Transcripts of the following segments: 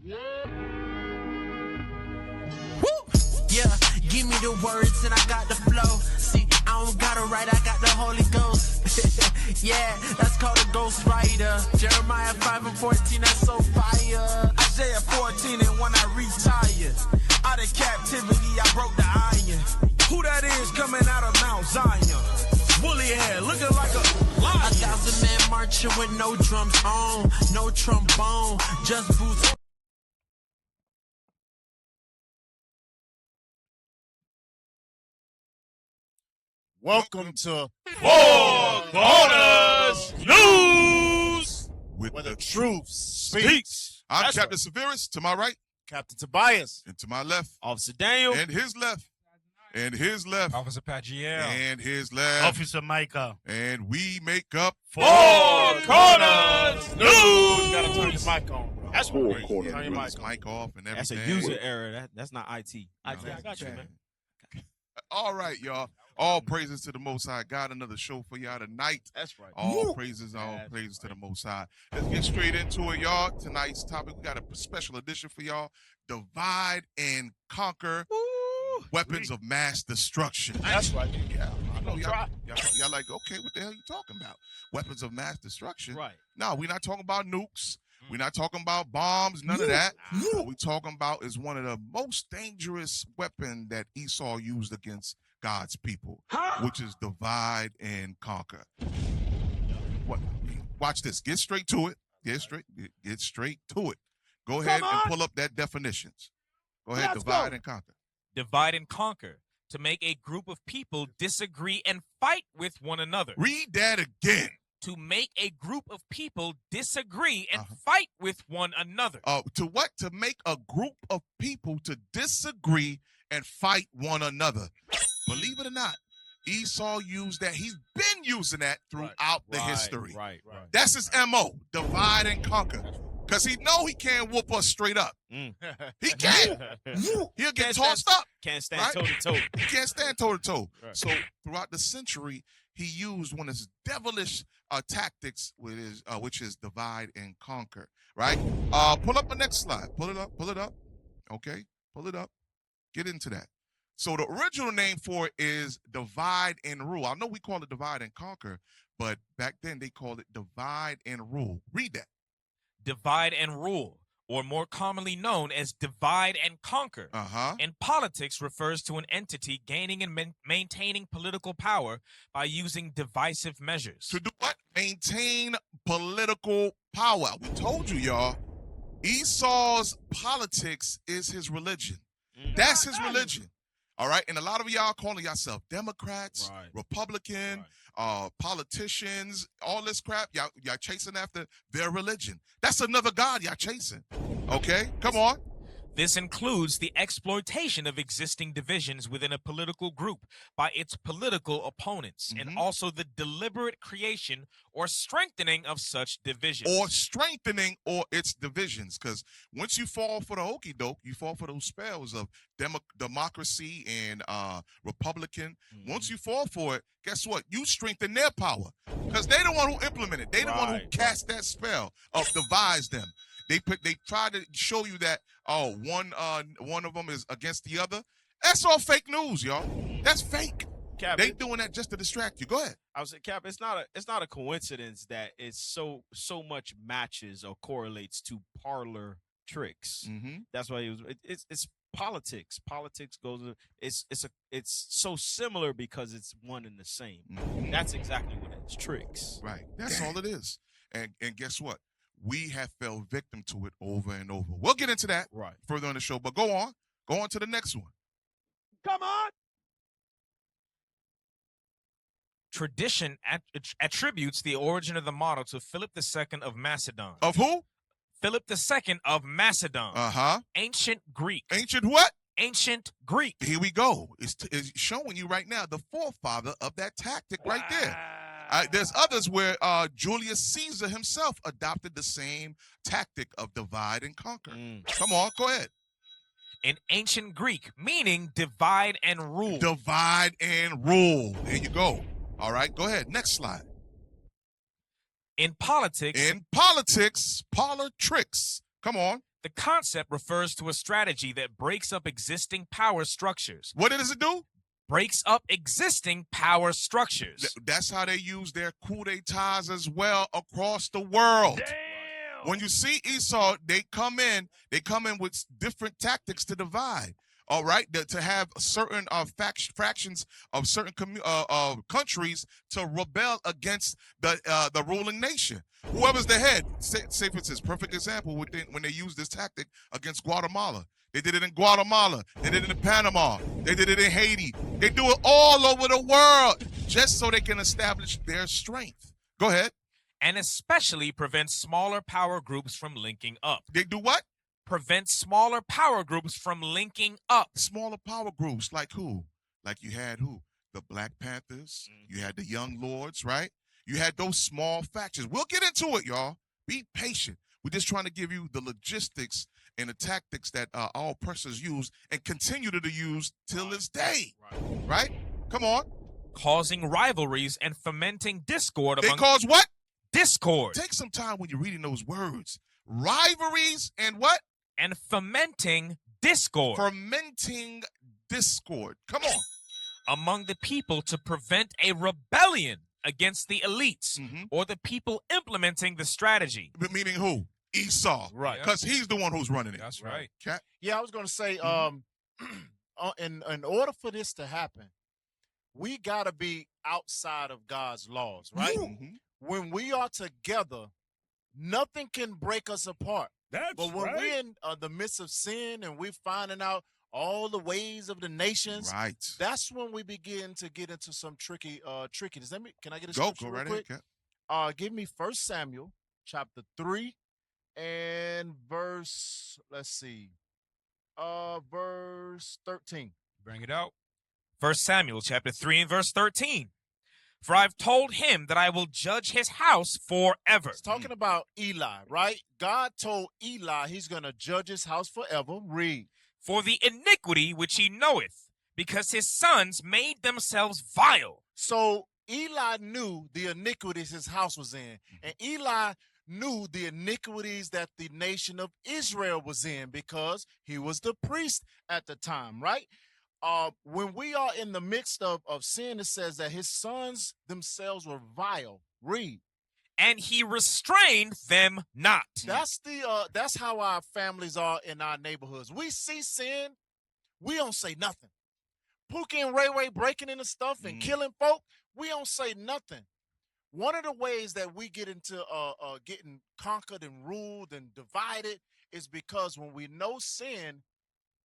Yeah, give me the words and I got the flow. See, I don't gotta write, I got the Holy Ghost. Yeah, that's called a ghost writer. Jeremiah 5:14, that's so fire. Isaiah 14, and when I retire, out of captivity, I broke the iron. Who that is coming out of Mount Zion? Woolly hair, looking like a lion. 1,000 men marching with no drums on, no trombone, just boots. Welcome to Four Corners News, where the truth speaks. I'm That's Captain Severus, to my right, Captain Tobias, and to my left, Officer Daniel, and his left, and his left, Officer Pagiel, and his left, Officer Micah, and we make up Four Corners you News. gotta turn your mic on, bro. That's Four what Corners turn your News. mic on. Mic off and everything. That's a user error. That's not IT. No, I got you, man. All right, y'all. All praises to the Most High. Got another show for y'all tonight. That's right. All praises to the Most High. Let's get straight into it, y'all. Tonight's topic, we got a special edition for y'all. Divide and conquer. Weapons of mass destruction. That's right. Yeah, I know y'all like, okay, what the hell are you talking about? Weapons of mass destruction? Right. No, we're not talking about nukes. We're not talking about bombs, none of that. What we're talking about is one of the most dangerous weapons that Esau used against God's people, which is divide and conquer. What? Watch this. Get straight to it. Get straight to it. Go ahead and pull up that definitions. Go ahead, divide and conquer. Divide and conquer, to make a group of people disagree and fight with one another. Read that again. To make a group of people disagree and fight with one another. To what? To make a group of people to disagree and fight one another. Believe it or not, Esau used that. He's been using that throughout the history. Right. That's his MO, divide and conquer. Because he know he can't whoop us straight up. He can't. He'll get tossed up. Can't stand Right? toe-to-toe. He can't stand toe-to-toe. Right. So throughout the century, he used one of his devilish tactics, which is divide and conquer, right? Pull up the next slide. Pull it up. Okay, pull it up. Get into that. So the original name for it is divide and rule. I know we call it divide and conquer, but back then they called it divide and rule. Read that. Divide and rule, or more commonly known as divide and conquer. In politics refers to an entity gaining and maintaining political power by using divisive measures. To do what? Maintain political power. We told you, y'all. Esau's politics is his religion. That's his religion. All right. And a lot of y'all calling yourself Democrats, Republican, politicians, all this crap. Y'all chasing after their religion. That's another God y'all chasing. Okay. Come on. This includes the exploitation of existing divisions within a political group by its political opponents, and also the deliberate creation or strengthening of such divisions. Or its divisions. Because once you fall for the okie doke, you fall for those spells of democracy and Republican. Once you fall for it, guess what? You strengthen their power. Because they're the one who implemented. They're the one who cast that spell of devise them. They try to show you that one of them is against the other. That's all fake news, y'all. That's fake. Cap, they doing that just to distract you. Go ahead. I was saying, Cap, it's not a coincidence that it's so much matches or correlates to parlor tricks. That's why it's politics. Politics goes. It's so similar because it's one and the same. That's exactly what it is. Tricks. Right. That's all it is. And guess what? We have fell victim to it over and over. We'll get into that further on the show, but go on to the next one. Come on. Tradition attributes the origin of the model to Philip II of Macedon. Of who? Philip II of Macedon. Ancient Greek. Ancient what? Ancient Greek. Here we go. It's showing you right now the forefather of that tactic right there. There's others where Julius Caesar himself adopted the same tactic of divide and conquer. Come on, go ahead. In ancient Greek, meaning divide and rule. Divide and rule. There you go. All right, go ahead. Next slide. In politics. In politics, parlor tricks. Come on. The concept refers to a strategy that breaks up existing power structures. What does it do? Breaks up existing power structures. That's how they use their coup d'etats as well across the world. Damn. When you see Esau, they come in with different tactics to divide. All right, to have certain fractions of certain countries to rebel against the ruling nation. Whoever's the head, say for instance, perfect example when they use this tactic against Guatemala. They did it in Guatemala. They did it in Panama. They did it in Haiti. They do it all over the world just so they can establish their strength. Go ahead. And especially prevent smaller power groups from linking up. They do what? Prevent smaller power groups from linking up. Smaller power groups like who? Like you had who? The Black Panthers. You had the Young Lords, right? You had those small factions. We'll get into it, y'all. Be patient. We're just trying to give you the logistics and the tactics that our oppressors use and continue to use till this day. Right? Come on. Causing rivalries and fomenting discord among... They cause what? Discord. Take some time when you're reading those words. Rivalries and what? And fomenting discord. Fermenting discord. Come on. Among the people to prevent a rebellion against the elites or the people implementing the strategy. Meaning who? Esau. Right. Because he's the one who's running it. That's right. Cat? Yeah, I was going to say, in order for this to happen, we got to be outside of God's laws, right? When we are together, nothing can break us apart. But when we're in the midst of sin and we're finding out all the ways of the nations, right? That's when we begin to get into some trickiness. Can I get a go scripture right real quick? Ahead, Give me 1 Samuel chapter 3 and verse, verse 13. Bring it out. 1 Samuel chapter 3 and verse 13. For I've told him that I will judge his house forever. It's talking about Eli, right? God told Eli he's going to judge his house forever. Read. For the iniquity which he knoweth, because his sons made themselves vile. So Eli knew the iniquities his house was in. And Eli knew the iniquities that the nation of Israel was in because he was the priest at the time, right? When we are in the midst of sin, it says that his sons themselves were vile. Read. And he restrained them not. That's how our families are in our neighborhoods. We see sin, we don't say nothing. Pookie and Ray Ray breaking into stuff and killing folk, we don't say nothing. One of the ways that we get into getting conquered and ruled and divided is because when we know sin,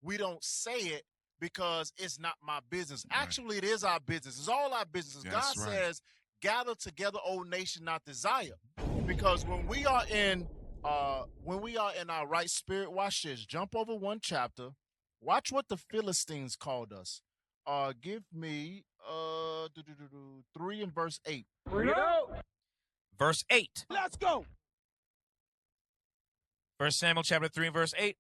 we don't say it because it's not my business. Right. Actually, it is our business. It's all our business. That's God right. says, gather together, O nation, not desire. Because when we are in our right spirit, watch this. Jump over one chapter. Watch what the Philistines called us. Give me 3 and verse 8. Bring it out. Verse 8. Let's go. 1 Samuel chapter 3 and verse 8.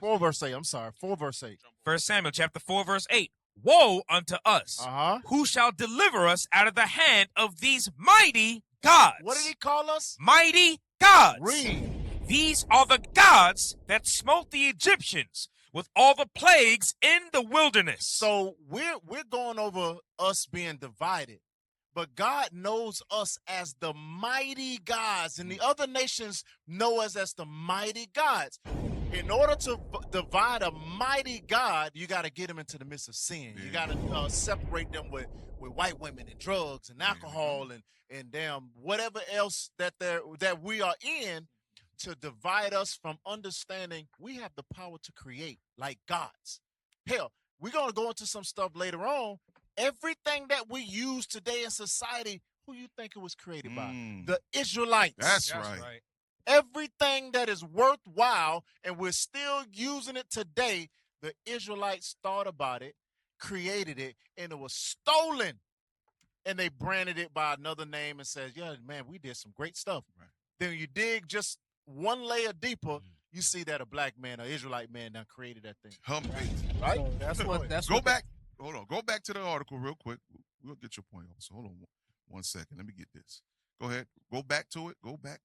4 verse 8. I'm sorry. 4 verse 8. 1 Samuel chapter 4 verse 8. Woe unto us. Who shall deliver us out of the hand of these mighty gods? What did he call us? Mighty gods. Read. These are the gods that smote the Egyptians with all the plagues in the wilderness. So we're going over us being divided. But God knows us as the mighty gods, and the other nations know us as the mighty gods. In order to divide a mighty God, you got to get them into the midst of sin. You got to separate them with white women and drugs and alcohol and damn whatever else that we are in, to divide us from understanding we have the power to create like gods. Hell, we're going to go into some stuff later on. Everything that we use today in society, who you think it was created by? The Israelites. That's right. Everything that is worthwhile, and we're still using it today, the Israelites thought about it, created it, and it was stolen. And they branded it by another name and says, yeah, man, we did some great stuff. Right. Then you dig just one layer deeper, you see that a black man, an Israelite man, now created that thing. Right? So that's what. Go back. Hold on. Go back to the article real quick. We'll get your point off. So hold on 1 second. Let me get this. Go ahead. Go back to it. Go back.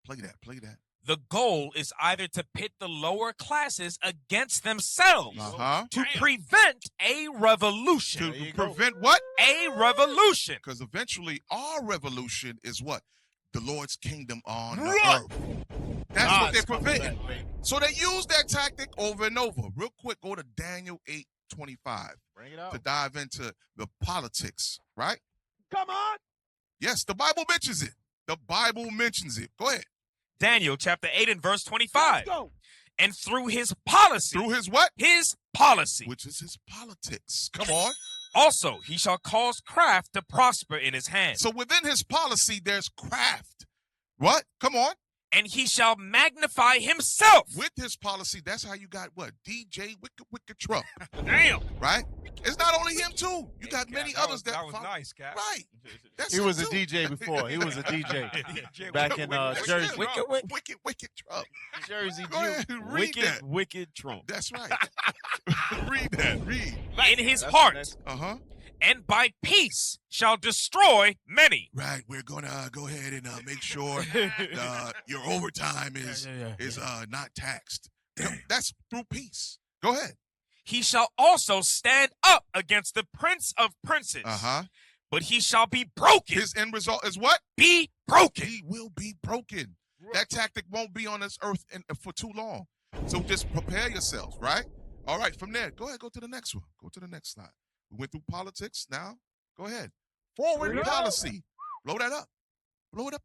Play that. The goal is either to pit the lower classes against themselves to prevent a revolution. To prevent what? A revolution. Because eventually our revolution is what? The Lord's kingdom on the earth. That's what they're preventing. So they use that tactic over and over. Real quick, go to Daniel 8:25. Bring it out. To dive into the politics, right? Come on. Yes, the Bible mentions it. The Bible mentions it. Go ahead. Daniel chapter 8 and verse 25. Let's go. And through his policy. Through his what? His policy. Which is his politics. Come on. Also, he shall cause craft to prosper in his hand. So within his policy, there's craft. What? Come on. And he shall magnify himself. With his policy, that's how you got what? DJ Wicked Trump. Damn. Right? It's not only him, too. You got many others that was nice, Cap. Right. He was a DJ before. He was a DJ back in Jersey. Wicked Trump. Jersey. Go ahead, read that. Wicked Trump. That's right. Read that. Read. In his heart. And by peace shall destroy many. Right. We're going to go ahead and make sure your overtime is not taxed. That's through peace. Go ahead. He shall also stand up against the prince of princes. But he shall be broken. His end result is what? Be broken. He will be broken. That tactic won't be on this earth for too long. So just prepare yourselves, right? All right, from there, go ahead, go to the next one. Go to the next slide. We went through politics. Now, go ahead. Forward policy. Blow that up. Blow it up.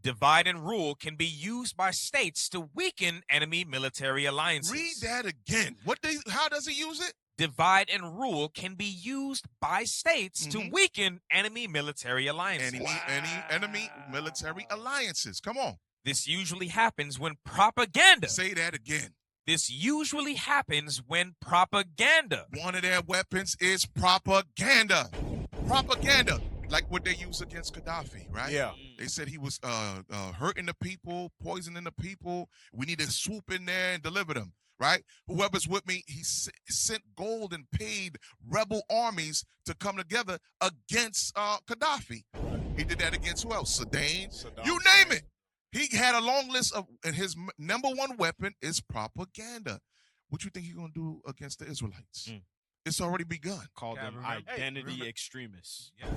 Divide and rule can be used by states to weaken enemy military alliances. Read that again. How does he use it? Divide and rule can be used by states to weaken enemy military alliances. Any enemy military alliances. Come on. This usually happens when propaganda. Say that again. This usually happens when propaganda. One of their weapons is propaganda. Propaganda. Like what they use against Gaddafi, right? Yeah. They said he was hurting the people, poisoning the people. We need to swoop in there and deliver them, right? Whoever's with me, he sent gold and paid rebel armies to come together against Gaddafi. He did that against who else? Saddam. You name it. He had a long list of, and his number one weapon is propaganda. What you think he's going to do against the Israelites? It's already begun. Call them identity extremists. Yeah.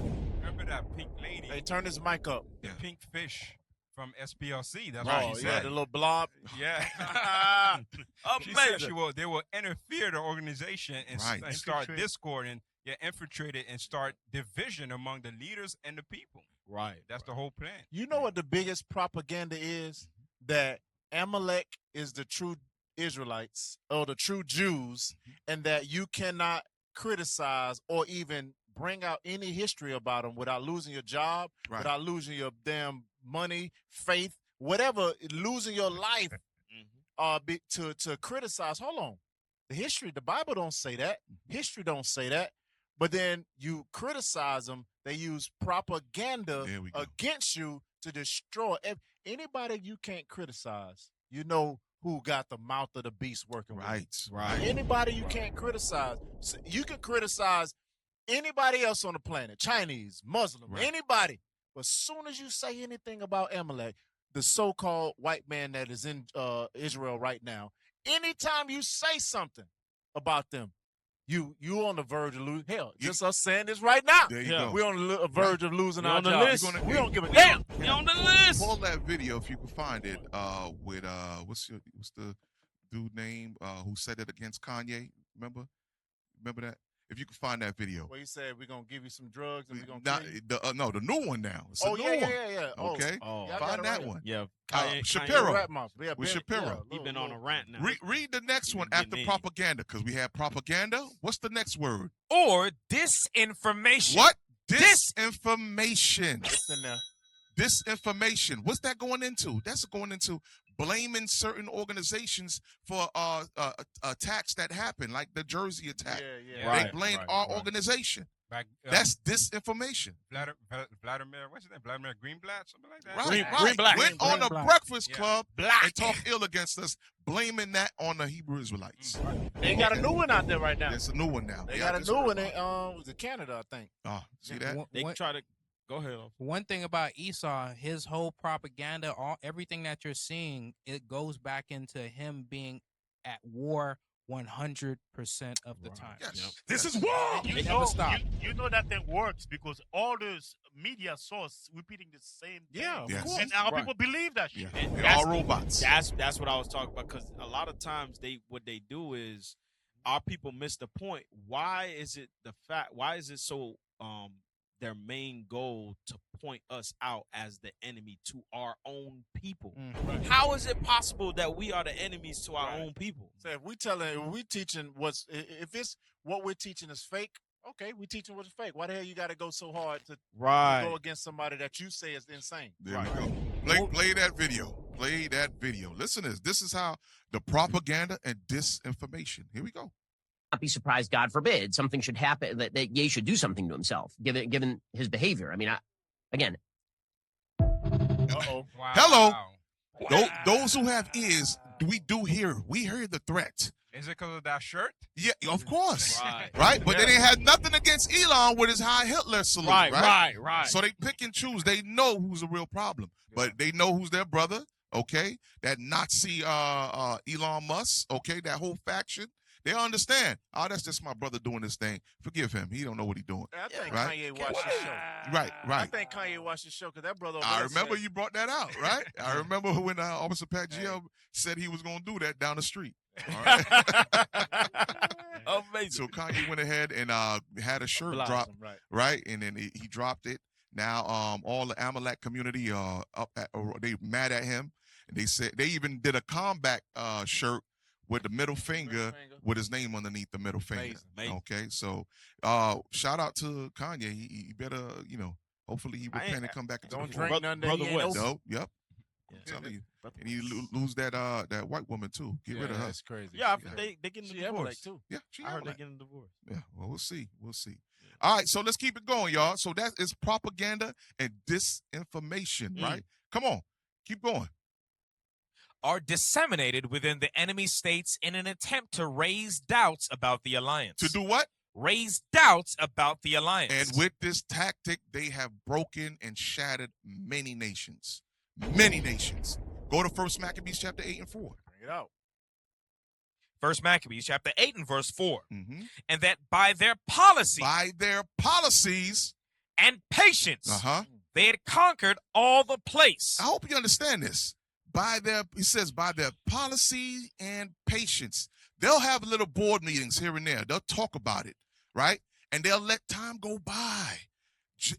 Remember that pink lady? Hey, turn his mic up. The pink fish from SPLC. That's right. what he Yeah, said. the little blob. Yeah. She said they will interfere the organization and start discord and infiltrate it and start division among the leaders and the people. Right. That's the whole plan. You know what the biggest propaganda is? That Amalek is the true Israelites or the true Jews, and that you cannot criticize or even bring out any history about them without losing your job, without losing your damn money, faith, whatever, losing your life to criticize. Hold on. The Bible don't say that. History don't say that. But then you criticize them. They use propaganda against you to destroy anybody you can't criticize. You know who got the mouth of the beast working with you. Right. Anybody you can't criticize. You can criticize anybody else on the planet, Chinese, Muslim, anybody. But as soon as you say anything about Amalek, the so-called white man that is in Israel right now, anytime you say something about them, you on the verge of losing. Hell, just us saying this right now. There you go. We're on the verge of losing our job. We don't give a damn. You're on the list. Pull that video if you can find it. With what's the dude name who said it against Kanye? Remember that? If you can find that video. Well, he said we're gonna give you some drugs and we're gonna no, the new one now. It's a new one. Yeah. Okay, find that one. Yeah, Shapiro. With Shapiro. He's been on a rant now. Read the next one after propaganda, because we have propaganda. What's the next word? Or disinformation. What? Disinformation. It's in there. Disinformation. What's that going into? That's going into blaming certain organizations for attacks that happened, like the Jersey attack. They blamed our organization. That's disinformation. Vladimir, what's his name? Vladimir Greenblatt, something like that. Greenblatt. Went on the Breakfast Club and talked ill against us, blaming that on the Hebrew Israelites. They got a new one out there right now. There's a new one now. They got a new one in was it Canada, I think. Oh, see that? They try to Go ahead. One thing about Esau, his whole propaganda, everything that you're seeing, it goes back into him being at war 100% of the time. Yes. Yep. This is war. They never stop. You know that thing works because all those media source repeating the same thing. Yeah, Yes. of course. And our Right. people believe that shit. Yeah. And They're all robots. That's what I was talking about, because a lot of times what they do is our people miss the point. Why is it so their main goal to point us out as the enemy to our own people? Mm-hmm. How is it possible that we are the enemies to our own people? So if we teaching if it's what we're teaching is fake, okay, we teaching what's fake. Why the hell you got to go so hard to go against somebody that you say is insane? There we go. Play that video. Play that video. Listen to this. This is how the propaganda and disinformation. Here we go. Not be surprised, God forbid, something should happen, that Ye should do something to himself, given his behavior. I mean, again. Uh-oh. Wow. Hello. Those who have ears, we do hear. We hear the threat. Is it because of that shirt? Yeah, of course. Right. But they didn't have nothing against Elon with his High Hitler salute. Right. So they pick and choose. They know who's the real problem, but they know who's their brother. Okay, that Nazi Elon Musk. Okay, that whole faction. They understand. Oh, that's just my brother doing this thing. Forgive him. He don't know what he's doing. I think Right? Kanye watched the show. Right. I think Kanye watched the show because that brother. I remember you brought that out, right? I remember when Officer Pat GL said he was going to do that down the street. All right. Amazing. So Kanye went ahead and had a shirt drop, right? And then he dropped it. Now all the Amalek community they mad at him, and they said they even did a combat shirt with the middle finger with his name underneath the middle finger. Amazing. Okay, so shout out to Kanye. He better, hopefully he repent and come back into Don't the fold. drink none that he ain't open. No, yep. I'm telling you. And you lose that white woman too. Get rid of her. That's crazy. Yeah, they getting the She divorce Amalek too. Yeah, she I heard they Amalek. getting a divorce. Yeah, well, we'll see. All right, so let's keep it going, y'all. So that is propaganda and disinformation, right? Come on, keep going. Are disseminated within the enemy states in an attempt to raise doubts about the alliance. To do what? Raise doubts about the alliance. And with this tactic, they have broken and shattered many nations. Many nations. Go to 1 Maccabees chapter 8 and 4. Bring it out. 1 Maccabees chapter 8 and verse 4. Mm-hmm. And that by their policy and patience, they had conquered all the place. I hope you understand this. He says, by their policy and patience. They'll have little board meetings here and there. They'll talk about it, right? And they'll let time go by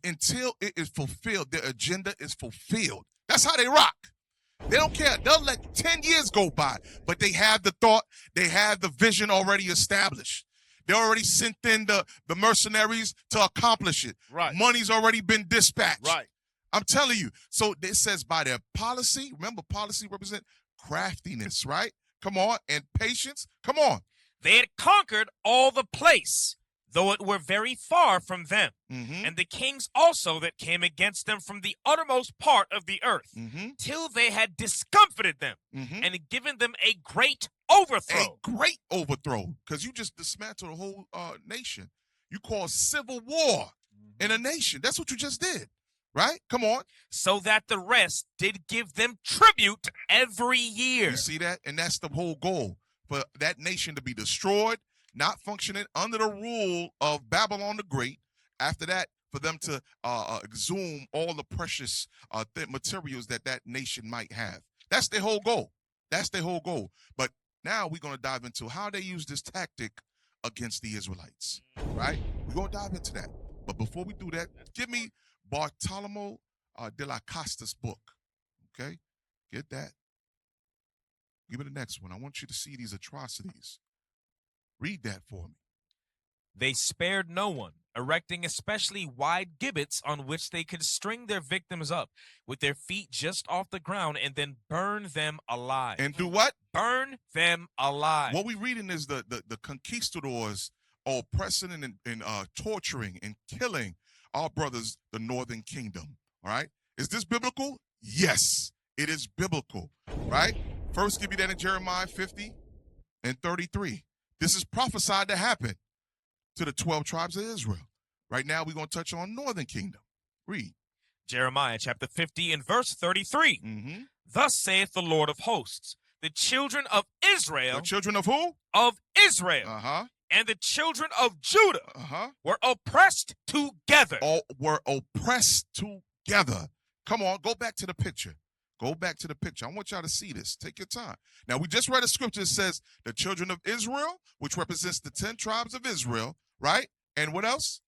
until it is fulfilled. Their agenda is fulfilled. That's how they rock. They don't care. They'll let 10 years go by, but they have the thought, they have the vision already established. They already sent in the mercenaries to accomplish it. Right. Money's already been dispatched. Right. I'm telling you. So it says by their policy, remember policy represent craftiness, right? Come on. And patience. Come on. They had conquered all the place, though it were very far from them. Mm-hmm. And the kings also that came against them from the uttermost part of the earth, till they had discomfited them and given them a great overthrow. A great overthrow, because you just dismantled the whole nation. You cause civil war in a nation. That's what you just did. Right? Come on. So that the rest did give them tribute every year. You see that? And that's the whole goal, for that nation to be destroyed, not functioning under the rule of Babylon the Great. After that, for them to exhume all the precious materials that nation might have. That's their whole goal. That's their whole goal. But now we're going to dive into how they use this tactic against the Israelites. Right? We're going to dive into that. But before we do that, give me Bartolomeo de la Costa's book. Okay? Get that. Give me the next one. I want you to see these atrocities. Read that for me. They spared no one, erecting especially wide gibbets on which they could string their victims up with their feet just off the ground and then burn them alive. And do what? Burn them alive. What we're reading is the conquistadors oppressing and torturing and killing our brothers, the Northern Kingdom. All right? Is this biblical? Yes, it is biblical. Right? First, give you that in Jeremiah 50 and 33. This is prophesied to happen to the 12 tribes of Israel. Right now, we're going to touch on Northern Kingdom. Read. Jeremiah chapter 50 and verse 33. Mm-hmm. Thus saith the Lord of hosts, the children of Israel. The children of who? Of Israel. Uh-huh. And the children of Judah uh-huh. were oppressed together. Were oppressed together. Come on, go back to the picture. Go back to the picture. I want y'all to see this. Take your time. Now, we just read a scripture that says the children of Israel, which represents the 10 tribes of Israel, right? And what else?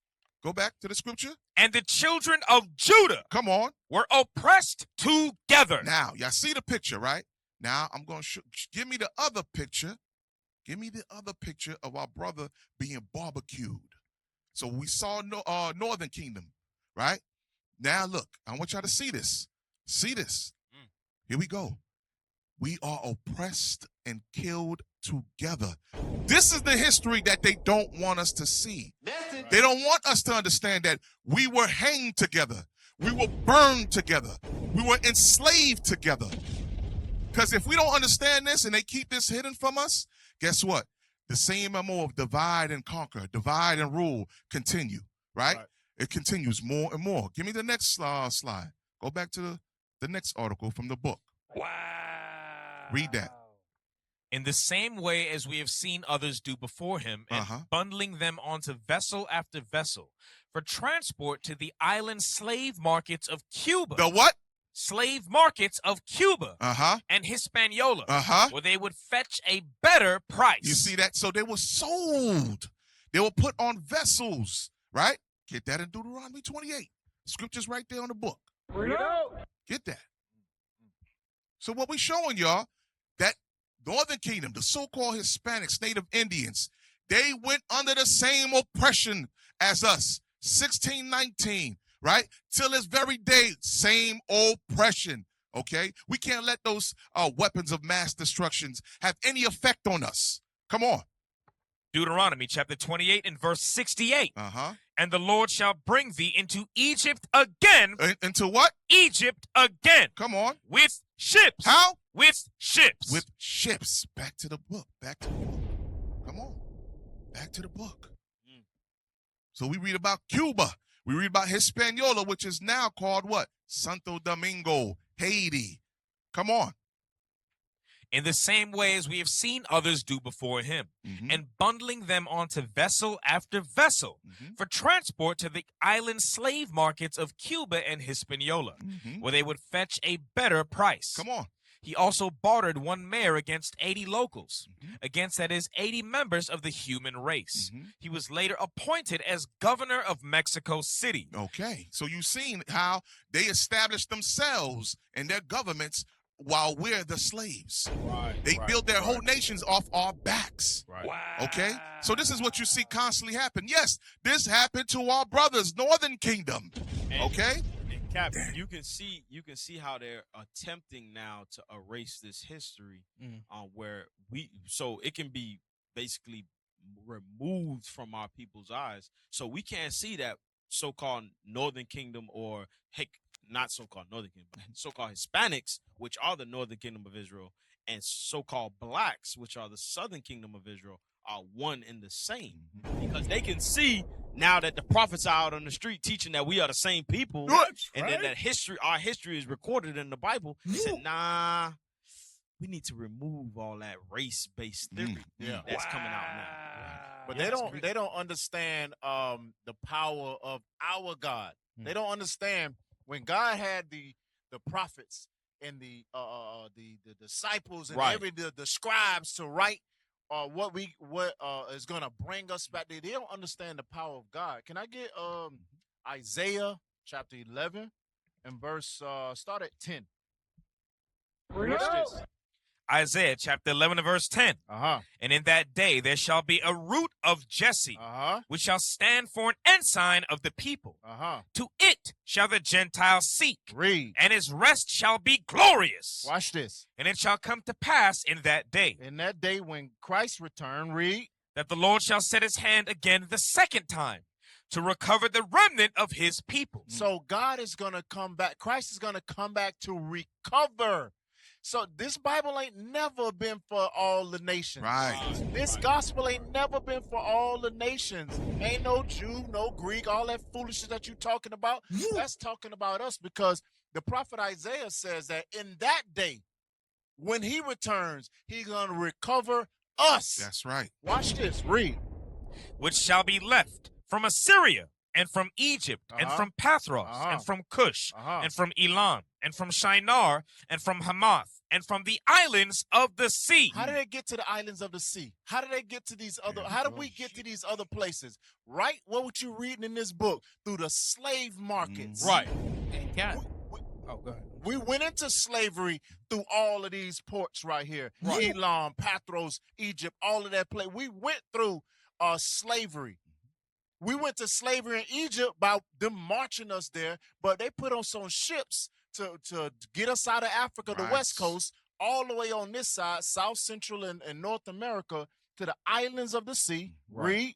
Go back to the scripture. And the children of Judah. Come on. Were oppressed together. Now, y'all see the picture, right? Now, I'm going to give me the other picture. Give me the other picture of our brother being barbecued. So we saw Northern Kingdom, right? Now, look, I want y'all to see this. See this. Here we go. We are oppressed and killed together. This is the history that they don't want us to see. They don't want us to understand that we were hanged together. We were burned together. We were enslaved together. Because if we don't understand this and they keep this hidden from us, guess what? The same MO of divide and conquer, divide and rule continue, right? It continues more and more. Give me the next slide. Go back to the next article from the book. Wow. Read that. In the same way as we have seen others do before him, and bundling them onto vessel after vessel for transport to the island slave markets of Cuba. The what? Slave markets of Cuba and Hispaniola, where they would fetch a better price. You see that? So they were sold. They were put on vessels, right? Get that in Deuteronomy 28. Scripture's right there on the book. Get that. So what we showing y'all, that Northern Kingdom, the so-called Hispanics, Native Indians, they went under the same oppression as us. 1619. Right? Till this very day, same oppression, okay? We can't let those weapons of mass destructions have any effect on us. Come on. Deuteronomy chapter 28 and verse 68. And the Lord shall bring thee into Egypt again. Into what? Egypt again. Come on. With ships. How? With ships. With ships. Back to the book. Back to the book. Come on. Back to the book. So we read about Cuba. We read about Hispaniola, which is now called what? Santo Domingo, Haiti. Come on. In the same way as we have seen others do before him, and bundling them onto vessel after vessel for transport to the island slave markets of Cuba and Hispaniola, where they would fetch a better price. Come on. He also bartered one mayor against 80 locals, against, that is, 80 members of the human race. He was later appointed as governor of Mexico City. Okay, so you've seen how they established themselves and their governments while we're the slaves. They built their whole nations off our backs. Wow. Okay, so this is what you see constantly happen. Yes, this happened to our brothers, Northern Kingdom. Okay. Captain, you can see how they're attempting now to erase this history, so it can be basically removed from our people's eyes. So we can't see that so-called Northern Kingdom, or not so-called Northern Kingdom, but so-called Hispanics, which are the Northern Kingdom of Israel, and so-called blacks, which are the Southern Kingdom of Israel, are one and the same, because they can see now that the prophets are out on the street teaching that we are the same people, and then that our history is recorded in the Bible. They said, nah, we need to remove all that race-based theory that's coming out now. But they don't understand the power of our God. They don't understand when God had the prophets and the disciples and the scribes to write what is gonna bring us back there. They don't understand the power of God. Can I get Isaiah chapter 11 and verse start at 10? What's this? Isaiah chapter 11 and verse 10. And in that day there shall be a root of Jesse, which shall stand for an ensign of the people. To it shall the Gentiles seek. Read. And his rest shall be glorious. Watch this. And it shall come to pass in that day. In that day when Christ return, read. That the Lord shall set his hand again the second time to recover the remnant of his people. So God is going to come back. Christ is going to come back to recover. So this Bible ain't never been for all the nations. Right. This gospel ain't never been for all the nations. Ain't no Jew, no Greek, all that foolishness that you talking about. That's talking about us, because the prophet Isaiah says that in that day, when he returns, he's going to recover us. That's right. Watch this. Read. Which shall be left from Assyria, and from Egypt, and from Pathros, and from Cush, and from Elam, and from Shinar, and from Hamath, and from the islands of the sea. How did they get to the islands of the sea? How did they get to these other? How did we get to these other places? Right? What were you reading in this book? Through the slave markets. Right. Oh, go ahead. We went into slavery through all of these ports right here. Right. Elam, Pathros, Egypt, all of that place. We went through slavery. We went to slavery in Egypt by them marching us there, but they put on some ships to get us out of Africa, the West Coast, all the way on this side, South Central and North America, to the islands of the sea. Right. Read.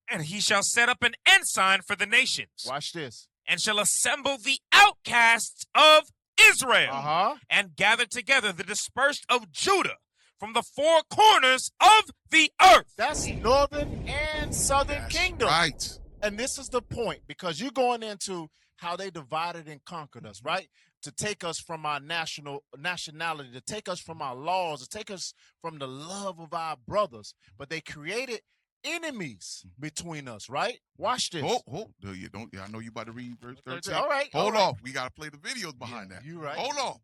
And he shall set up an ensign for the nations. Watch this. And shall assemble the outcasts of Israel, and gather together the dispersed of Judah from the four corners of the earth. That's northern and southern kingdom. Right. And this is the point, because you're going into how they divided and conquered us, right? To take us from our nationality, to take us from our laws, to take us from the love of our brothers. But they created enemies between us, right? Watch this. You don't. I know you about to read verse 13. All right. Hold on. We got to play the videos behind that. You right. Hold on.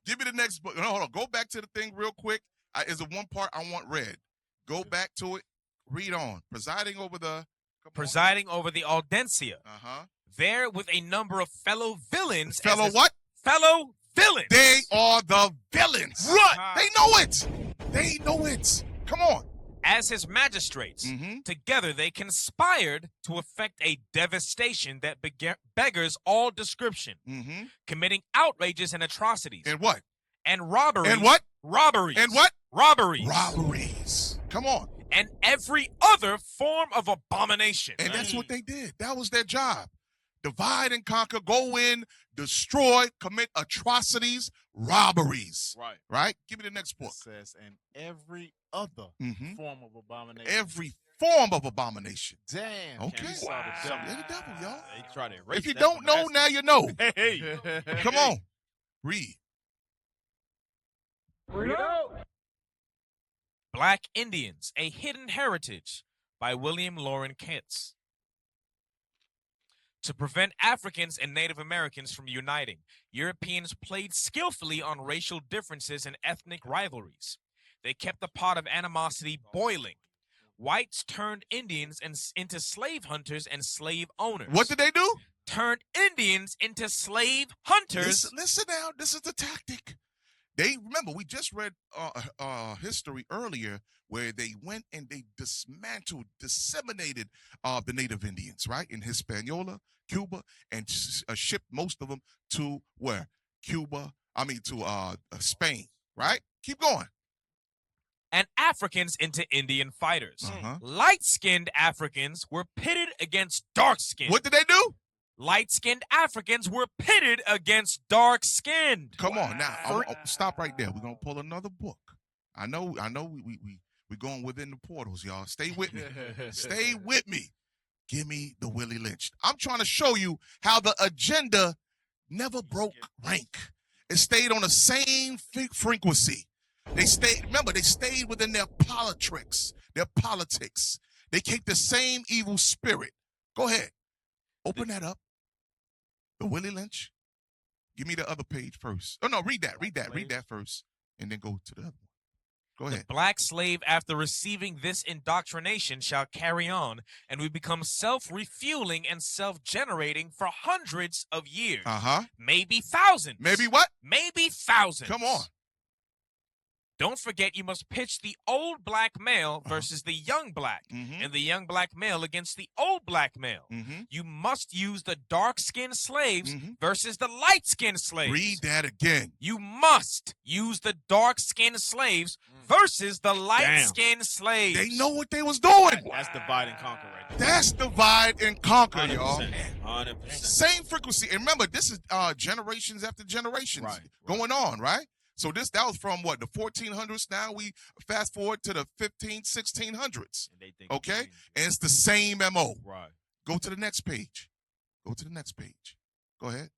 Give me the next book. No, hold on. Go back to the thing real quick. Is the one part I want read. Go back to it. Read on. Presiding over the Audencia. There with a number of fellow villains. Fellow what? Fellow villains. They are the villains. Right. They know it. They know it. Come on. As his magistrates, together they conspired to effect a devastation that beggars all description, committing outrages and atrocities. And what? And robberies. And what? Robberies. And what? Robberies. Robberies. Come on. And every other form of abomination. And that's what they did. That was their job. Divide and conquer, go in, destroy, commit atrocities, robberies. Right. Right? Give me the next book. It says, and every other form of abomination. Every form of abomination. Damn. Okay. Wow. They're the devil, y'all. They try to erase if you that don't know, now you know. Hey. Come on. Read. Black Indians, A Hidden Heritage by William Loren Kentz. To prevent Africans and Native Americans from uniting, Europeans played skillfully on racial differences and ethnic rivalries. They kept the pot of animosity boiling. Whites turned Indians into slave hunters and slave owners. What did they do? Turned Indians into slave hunters. Listen now, this is the tactic. Remember, we just read history earlier where they went and they dismantled, disseminated the native Indians, right? In Hispaniola, Cuba, and shipped most of them to where? To Spain, right? Keep going. And Africans into Indian fighters. Light-skinned Africans were pitted against dark-skinned. What did they do? Light-skinned Africans were pitted against dark-skinned. Come on now. I'll stop right there. We're gonna pull another book. I know. We're going within the portals, y'all. Stay with me. Stay with me. Give me the Willie Lynch. I'm trying to show you how the agenda never broke rank. It stayed on the same frequency. They stayed within their politics. They kept the same evil spirit. Go ahead. Open that up. The Willie Lynch. Give me the other page first. Oh, no, read that first, and then go to the other one. Go ahead. The black slave, after receiving this indoctrination, shall carry on, and we become self-refueling and self-generating for hundreds of years. Maybe thousands. Maybe what? Maybe thousands. Come on. Don't forget, you must pitch the old black male versus the young black, and the young black male against the old black male. You must use the dark-skinned slaves versus the light-skinned slaves. Read that again. You must use the dark-skinned slaves versus the light-skinned slaves. They know what they was doing. That's divide and conquer right there. That's divide and conquer, 100%, y'all. 100%. Same frequency. And remember, this is generations after generations going on, right? So that was from what, the 1400s. Now we fast forward to the 1600s. Okay, and it's the same MO. Right. Go to the next page. Go to the next page. Go ahead.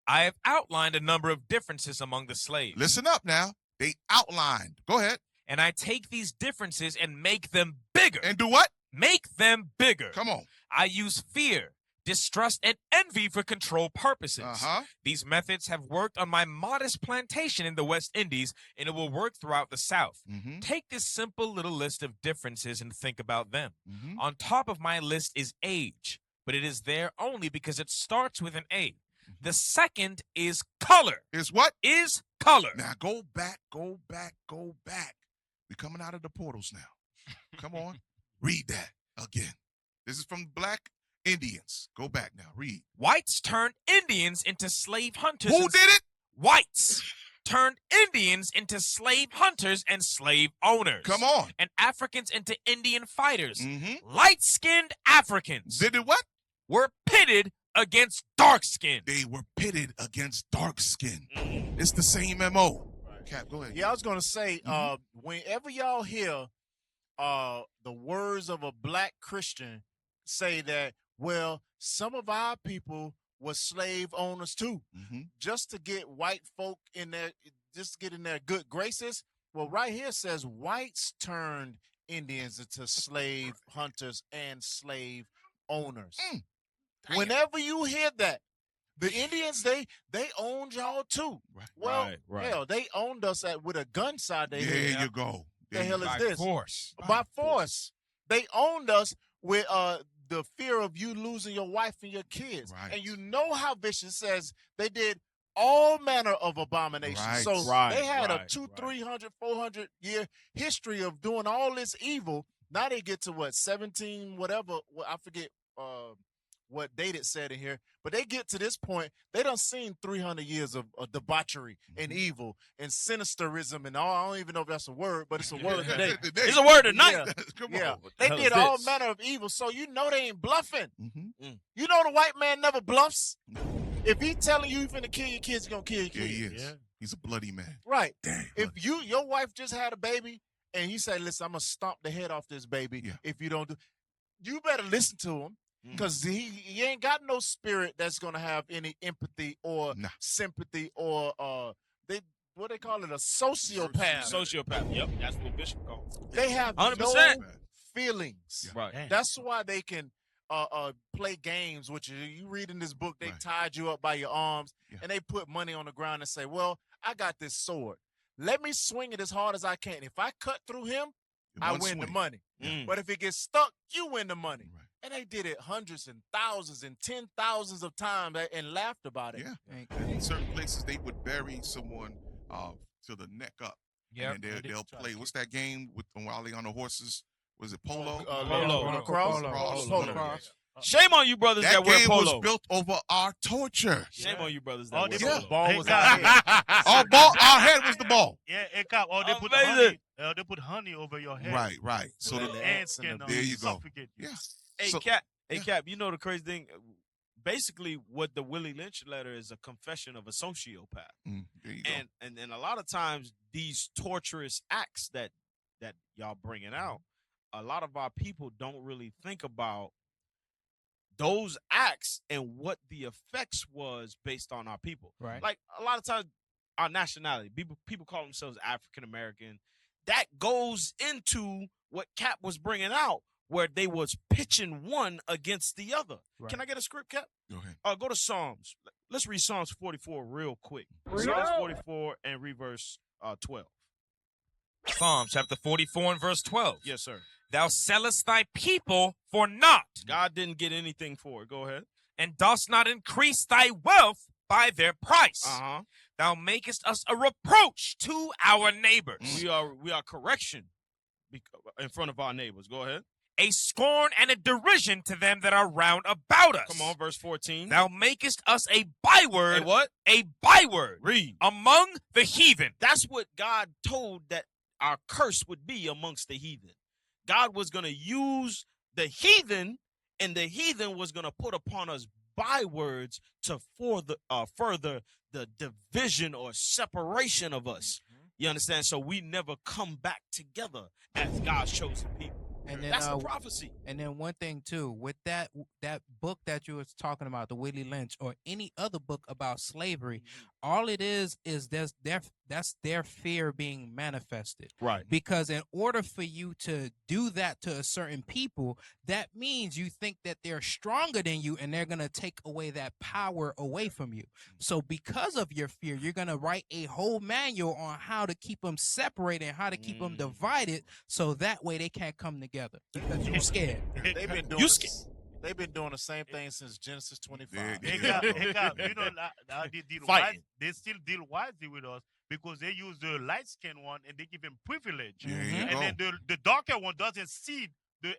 I have outlined a number of differences among the slaves. Listen up now. They outlined. Go ahead. And I take these differences and make them bigger. And do what? Make them bigger. Come on. I use fear, distrust, and envy for control purposes. These methods have worked on my modest plantation in the West Indies, and it will work throughout the South. Take this simple little list of differences and think about them. On top of my list is age, but it is there only because it starts with an A. The second is color. Is what? Is color. Now go back, go back, go back. We're coming out of the portals now. Come on. Read that again. This is from Black Indians. Go back now. Read. Whites turned Indians into slave hunters. Who did it? Whites turned Indians into slave hunters and slave owners. Come on. And Africans into Indian fighters. Light-skinned Africans. Did it what? Were pitted against dark skin. They were pitted against dark skin. It's the same MO. Cap, go ahead. Yeah, I was gonna say, whenever y'all hear the words of a black Christian say that, well, some of our people were slave owners too, just to get white folk in there, just to get in their good graces. Well, right here says whites turned Indians into slave hunters and slave owners. Whenever you hear that, the Indians, they owned y'all too. Well, hell, they owned us with a gun side their head. There you go. The hell is this? Force. By force. They owned us with the fear of you losing your wife and your kids. And you know how vicious says they did all manner of abominations. So they had a 200, 300, 400 year history of doing all this evil. Now they get to what, 17, whatever, I forget what date it said in here, but they get to this point, they done seen 300 years of debauchery and evil and sinisterism and all. I don't even know if that's a word, but it's a word today. It's a word tonight. Come on. They did all manner of evil, so you know they ain't bluffing. You know the white man never bluffs. If he telling you finna kill your kids, he gonna kill your kids. He is. He's a bloody man. Right. If your wife just had a baby and he say, listen, I'm gonna stomp the head off this baby if you don't do, you better listen to him. Because he ain't got no spirit that's gonna have any empathy or sympathy or what they call it, a sociopath. Sociopath. Yep, that's what Bishop calls. They have 100%. no feelings. Right. That's why they can play games with you. You read in this book, they tied you up by your arms and they put money on the ground and say, well, I got this sword. Let me swing it as hard as I can. If I cut through him, I win the money. But if it gets stuck, you win the money. And they did it hundreds and thousands and 10,000s of times and laughed about it. And in certain places, they would bury someone to the neck up. Yeah. And they'll play. What's that game while they on the horses? Was it polo? Polo. Shame on you brothers that wear polo. That game was built over our torture. Shame on you brothers that wear polo. Ball was our head was the ball. Yeah, it got. They put honey. They put honey over your head. Right. So the ants can there you go. Yeah. Hey, so, Cap. Hey, Cap. You know the crazy thing. Basically, what the Willie Lynch letter is a confession of a sociopath. There you go. And a lot of times these torturous acts that y'all bringing out, a lot of our people don't really think about those acts and what the effects was based on our people. Right. Like a lot of times our nationality, people call themselves African American. That goes into what Cap was bringing out, where they was pitching one against the other. Right. Can I get a script, Cap? Go ahead. Go to Psalms. Let's read Psalms 44 real quick. Psalms 44 and read verse 12. Psalms chapter 44 and verse 12. Yes, sir. Thou sellest thy people for naught. God didn't get anything for it. Go ahead. And dost not increase thy wealth by their price. Uh-huh. Thou makest us a reproach to our neighbors. We are correction in front of our neighbors. Go ahead. A scorn and a derision to them that are round about us. Come on, verse 14. Thou makest us a byword. A what? A byword. Read. Among the heathen. That's what God told that our curse would be amongst the heathen. God was going to use the heathen, and the heathen was going to put upon us bywords to further division or separation of us. You understand? So we never come back together as God's chosen people. And then, that's the prophecy. And then one thing too, with that book that you was talking about, the Willie Lynch, or any other book about slavery, all it is that's their fear being manifested. Right. Because in order for you to do that to a certain people, that means you think that they're stronger than you and they're going to take away that power away from you. So because of your fear, you're going to write a whole manual on how to keep them separated and how to keep them divided, so that way they can't come together because you're scared. They've been doing the same thing since Genesis 25. You know, they deal wise, they still deal wisely with us because they use the light-skinned one and they give him privilege. And then the darker one doesn't see the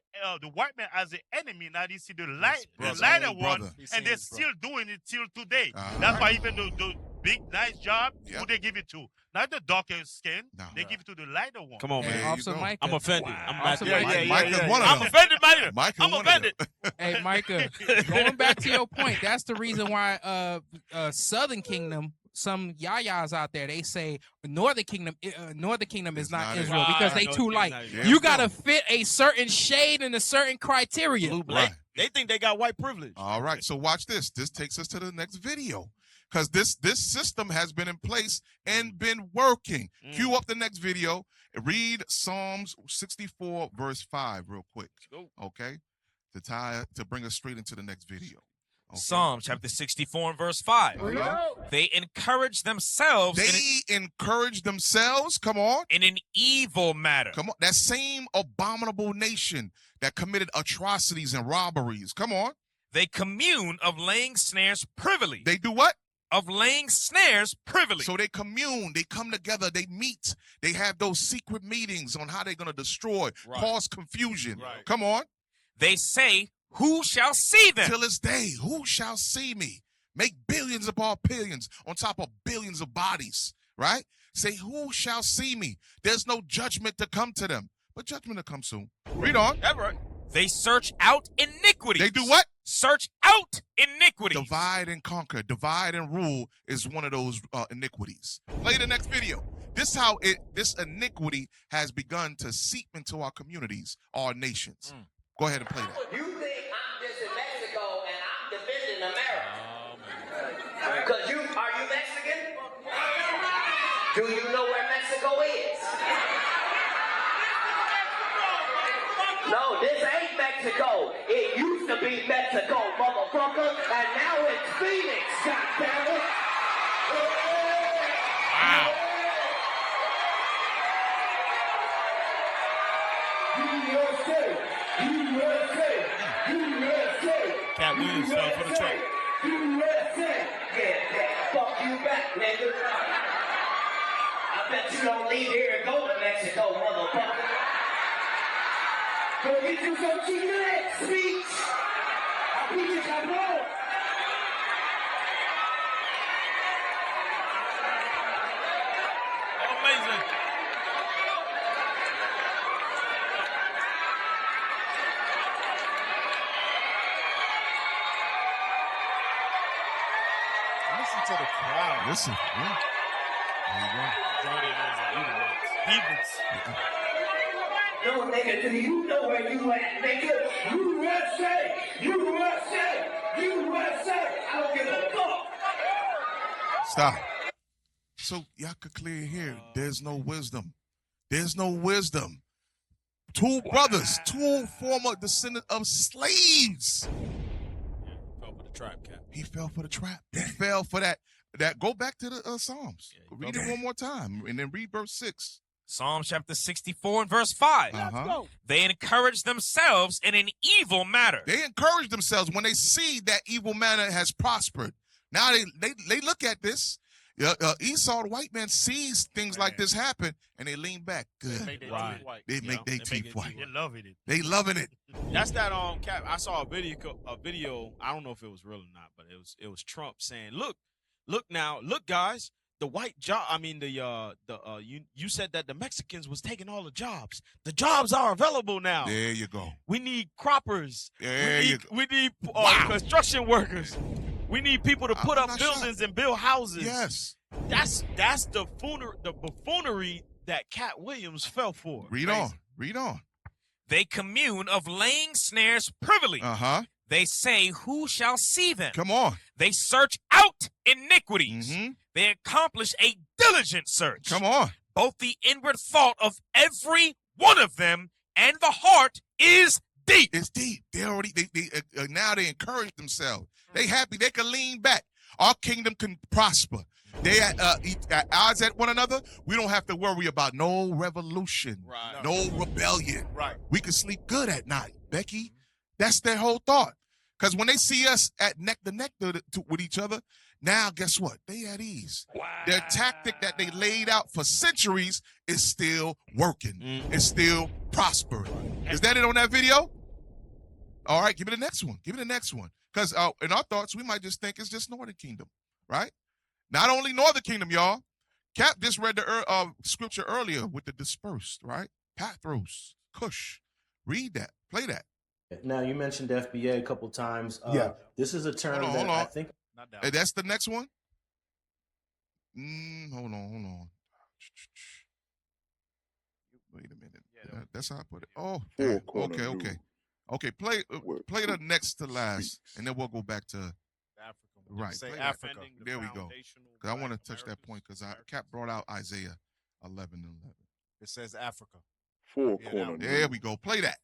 white man as the enemy. Now they see the lighter one, and they're still doing it till today. That's why even the big, nice job, who they give it to? Not the darker skin. They give it to the lighter one. Come on, man. Officer Micah. I'm offended. Wow. I'm offended, Micah. I'm offended. Hey, Micah, going back to your point, that's the reason why Southern Kingdom, some yayas out there, they say Northern Kingdom is not Israel because they too light. You got to fit a certain shade and a certain criteria. Right. They think they got white privilege. All right, so watch this. This takes us to the next video. Because this system has been in place and been working. Cue up the next video. Read Psalms 64, verse 5 real quick. Okay? To bring us straight into the next video. Okay. Psalm chapter 64 and verse 5. They encourage themselves. Come on. In an evil matter. Come on. That same abominable nation that committed atrocities and robberies. Come on. They commune of laying snares privily. They do what? Of laying snares privily. So they commune, they come together, they meet, they have those secret meetings on how they're going to destroy, cause confusion. Right. Come on. They say, who shall see them? Till this day, who shall see me? Make billions upon billions on top of billions of bodies, right? Say, who shall see me? There's no judgment to come to them, but judgment will come soon. Read on. That's right. They search out iniquity. They do what? Search out iniquity. Divide and conquer. Divide and rule is one of those iniquities. Play the next video. This is how this iniquity has begun to seep into our communities, our nations. Go ahead and play that. You think I'm just in Mexico and I'm dividing America? Because are you Mexican? Do you know where Mexico is? No, this ain't Mexico. It used to be Mexico, motherfucker, and now it's Phoenix, goddammit. Wow. USA. Cat Williams fell for the trap. USA. Yeah, fuck you back, nigga. I bet you don't leave here and go to Mexico, motherfucker. Go get you some Chicken speech. I'll be your cabrón. Amazing. Listen to the crowd. Listen. Yeah. There you go. Johnny and those Edomites. No, nigga, do you know where you at, nigga? USA! USA! USA! I don't give a fuck! Stop. So y'all could clear here. There's no wisdom. There's no wisdom. Two brothers, two former descendants of slaves. Fell for the trap, Cap. He fell for the trap. He fell for that. Go back to the Psalms. Read it one more time and then read verse 6. Psalm chapter 64 and verse 5. Let's go. They encourage themselves in an evil matter. They encourage themselves when they see that evil manner has prospered. Now they look at this. Esau, the white man, sees things like this happen, and they lean back. Good. They make their teeth white. They make their teeth white. They loving it. They loving it. That's that Cap. I saw a video. I don't know if it was real or not, but it was Trump saying, "Look now, look guys, the white job. I mean you said that the Mexicans was taking all the jobs. The jobs are available now. There you go. We need croppers. There you go. We need construction workers. We need people to put up buildings and build houses. Yes. That's the buffoonery that Cat Williams fell for. Read on. They commune of laying snares privily. Uh-huh. They say, who shall see them? Come on. They search out iniquities. Mm-hmm. They accomplish a diligent search. Come on. Both the inward thought of every one of them and the heart is deep. It's deep. They already, now they encourage themselves. They happy. They can lean back. Our kingdom can prosper. They at odds at one another. We don't have to worry about no revolution, no rebellion. Right. We can sleep good at night, Becky. That's their whole thought. Because when they see us at neck to neck with each other, now guess what? They at ease. Wow. Their tactic that they laid out for centuries is still working. It's still prospering. Is that it on that video? All right, give me the next one. Because in our thoughts, we might just think it's just Northern Kingdom, right? Not only Northern Kingdom, y'all. Cap just read the scripture earlier with the dispersed, right? Pathros, Cush. Read that. Play that. Now, you mentioned FBA a couple times. This is a term that I think... Hey, that's the next one? Hold on. Wait a minute. That's how I put it. Oh, okay. Play the next to last, and then we'll go back to Africa. Right. Say Africa. There we go. Because I want to touch that point because Cap brought out Isaiah 11:11. It says Africa. There we go. Play that.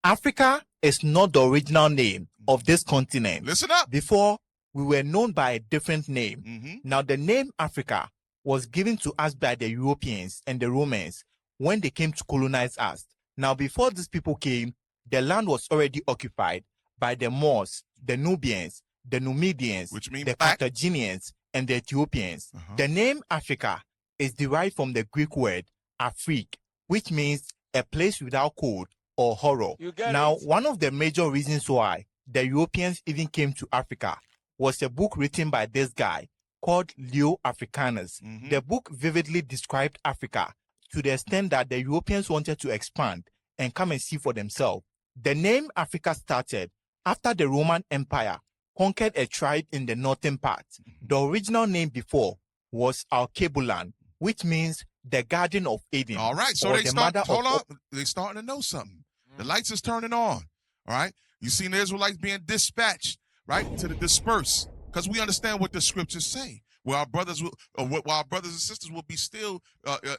Africa is not the original name of this continent. Listen up. Before, we were known by a different name. Now, the name Africa was given to us by the Europeans and the Romans when they came to colonize us. Now, before these people came, the land was already occupied by the Moors, the Nubians, the Numidians, the Carthaginians, and the Ethiopians. The name Africa is derived from the Greek word Afrik, which means a place without cold or horror. Now, one of the major reasons why the Europeans even came to Africa was a book written by this guy called Leo Africanus. The book vividly described Africa to the extent that the Europeans wanted to expand and come and see for themselves. The name Africa started after the Roman Empire conquered a tribe in the northern part. The original name before was Alkebulan, which means the Garden of Eden. All right, so they they're starting to know something. The lights is turning on. All right, you seen the Israelites being dispatched, right, to the dispersed, because we understand what the scriptures say. Where our brothers and sisters will be still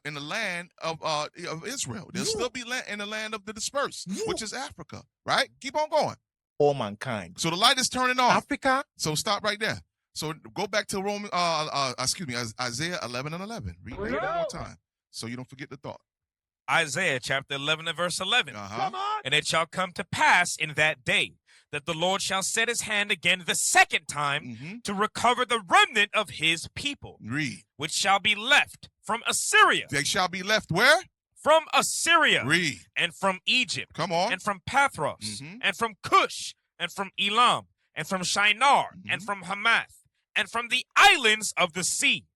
in the land of Israel. They'll still be in the land of the dispersed, which is Africa, right? Keep on going. All mankind. So the light is turning on. Africa. So stop right there. So go back to Isaiah 11:11. Read that one more time, so you don't forget the thought. Isaiah chapter 11 and verse 11. Come on. And it shall come to pass in that day that the Lord shall set his hand again the second time to recover the remnant of his people. Read. Which shall be left from Assyria. They shall be left where? From Assyria. Read. And from Egypt. Come on. And from Pathros. And from Cush. And from Elam. And from Shinar. And from Hamath. And from the islands of the sea.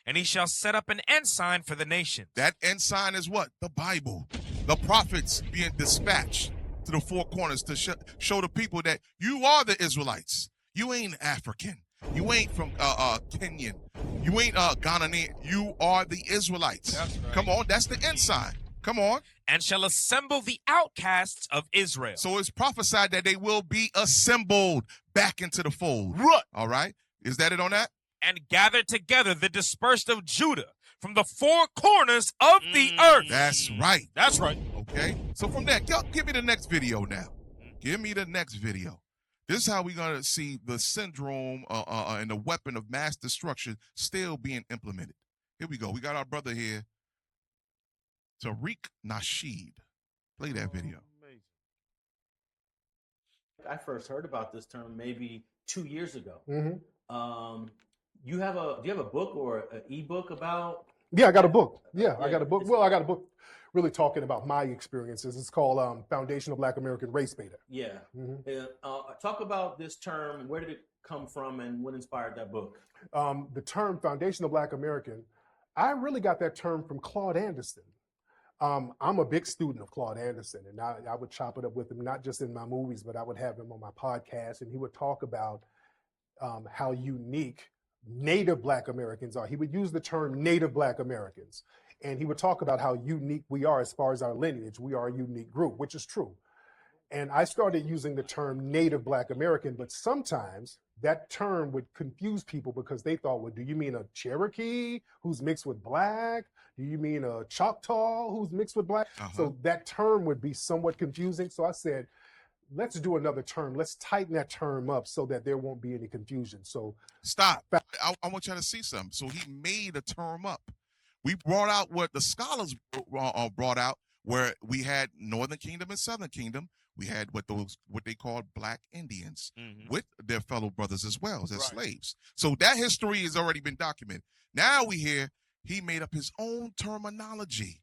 And he shall set up an ensign for the nations. That ensign is what? The Bible. The prophets being dispatched to the four corners to show the people that you are the Israelites. You ain't African. You ain't from Kenyan. You ain't Ghanaian. You are the Israelites. That's right. Come on, that's the ensign. Come on. And shall assemble the outcasts of Israel. So it's prophesied that they will be assembled back into the fold. Right. All right. Is that it on that? And gather together the dispersed of Judah from the four corners of the earth. That's right. That's right. Okay. So from that, give me the next video now. Give me the next video. This is how we're going to see the syndrome and the weapon of mass destruction still being implemented. Here we go. We got our brother here, Tariq Nasheed. Play that video. I first heard about this term maybe 2 years ago. Do you have a book or an ebook about? Yeah, I got a book. I got a book. Well, I got a book really talking about my experiences. It's called Foundational Black American Race Beta. Yeah. Talk about this term. Where did it come from and what inspired that book? The term Foundational Black American, I really got that term from Claude Anderson. I'm a big student of Claude Anderson, and I would chop it up with him, not just in my movies, but I would have him on my podcast, and he would talk about how unique Native Black Americans are. He would use the term Native Black Americans, and he would talk about how unique we are as far as our lineage. We are a unique group, which is true. And I started using the term Native Black American, but sometimes that term would confuse people because they thought, well, do you mean a Cherokee who's mixed with Black? Do you mean a Choctaw who's mixed with Black? So that term would be somewhat confusing. So I said, let's do another term. Let's tighten that term up so that there won't be any confusion. So stop. I want y'all to see something. So he made a term up. We brought out what the scholars brought out, where we had Northern Kingdom and Southern Kingdom. We had what they called Black Indians with their fellow brothers as well as slaves. So that history has already been documented. Now we hear he made up his own terminology.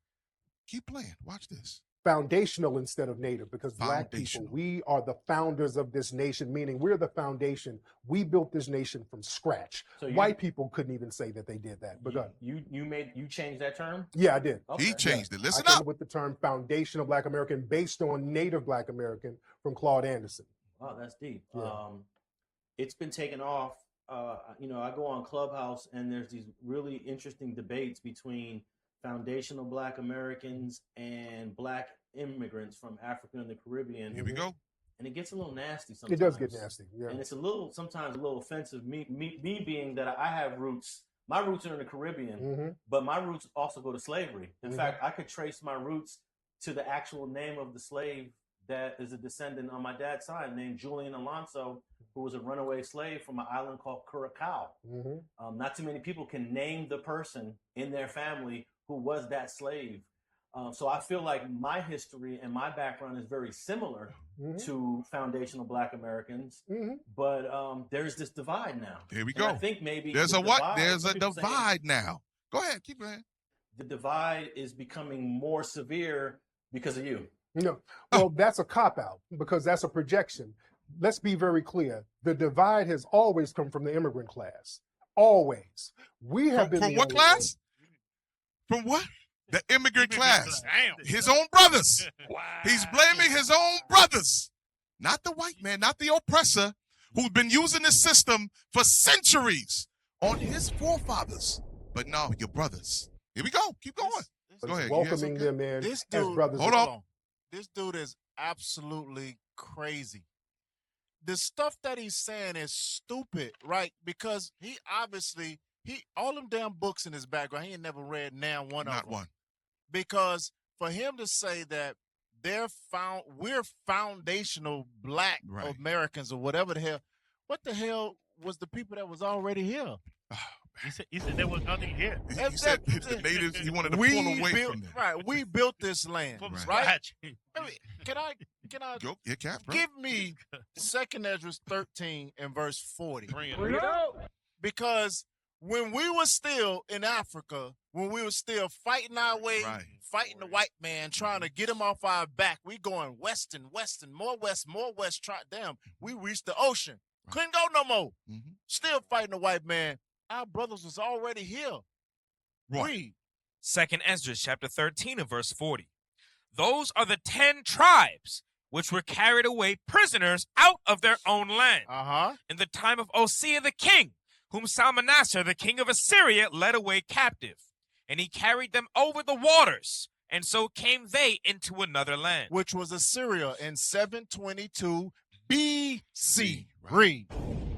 Keep playing. Watch this. Foundational instead of native, because Black people, we are the founders of this nation, meaning we're the foundation. We built this nation from scratch. So white people couldn't even say that they did that. But you changed that term? Yeah, I did. Okay. He changed it. Listen I came up up with the term foundational Black American based on Native Black American from Claude Anderson. Wow, that's deep. Yeah. It's been taken off. I go on Clubhouse and there's these really interesting debates between foundational Black Americans and Black immigrants from Africa and the Caribbean. Here we go. And it gets a little nasty sometimes. It does get nasty, yeah. And it's sometimes a little offensive. Me being that I have roots, my roots are in the Caribbean, but my roots also go to slavery. In fact, I could trace my roots to the actual name of the slave that is a descendant on my dad's side, named Julian Alonso, who was a runaway slave from an island called Curacao. Not too many people can name the person in their family who was that slave. So I feel like my history and my background is very similar to foundational Black Americans, but there's this divide now. Here we go. I think maybe there's a divide now. Go ahead, keep going. The divide is becoming more severe because of you. No, well, that's a cop-out because that's a projection. Let's be very clear. The divide has always come from the immigrant class. Always. We have been from what class? From what? The immigrant class. His own brothers. Wow. He's blaming his own brothers. Not the white man, not the oppressor who's been using this system for centuries on his forefathers. But no, your brothers. Here we go. Keep going. Go ahead. Welcoming them in as brothers. Hold on. This dude is absolutely crazy. The stuff that he's saying is stupid, right? Because he obviously, all them damn books in his background, he ain't never read one of them. Not one. Because for him to say that we're foundational Black Americans or whatever the hell, what the hell was the people that was already here? He said there was nothing here. He said the natives, he wanted to pull away from them. Right, we built this land, from right? Can I go, Cap, give me 2nd Ezra 13 and verse 40? Bring it up. Because when we were still in Africa, when we were still fighting our way, fighting the white man, trying to get him off our back, we going west and more west, damn, we reached the ocean. Couldn't go no more. Still fighting the white man. Our brothers was already here. Read. 2nd Ezra chapter 13 and verse 40. Those are the 10 tribes which were carried away prisoners out of their own land in the time of Osea the king, whom Salmanassar the king of Assyria led away captive. And he carried them over the waters, and so came they into another land. Which was Assyria in 722 BC. Read.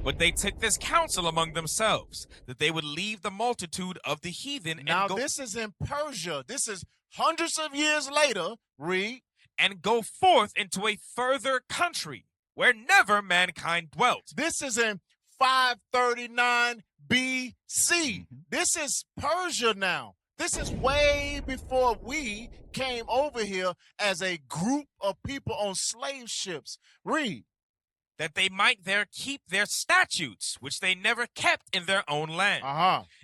But they took this counsel among themselves, that they would leave the multitude of the heathen and go. This is in Persia. This is hundreds of years later. Read. And go forth into a further country, where never mankind dwelt. This is in 539 BC. This is Persia now. This is way before we came over here as a group of people on slave ships. Read. That they might there keep their statutes, which they never kept in their own land.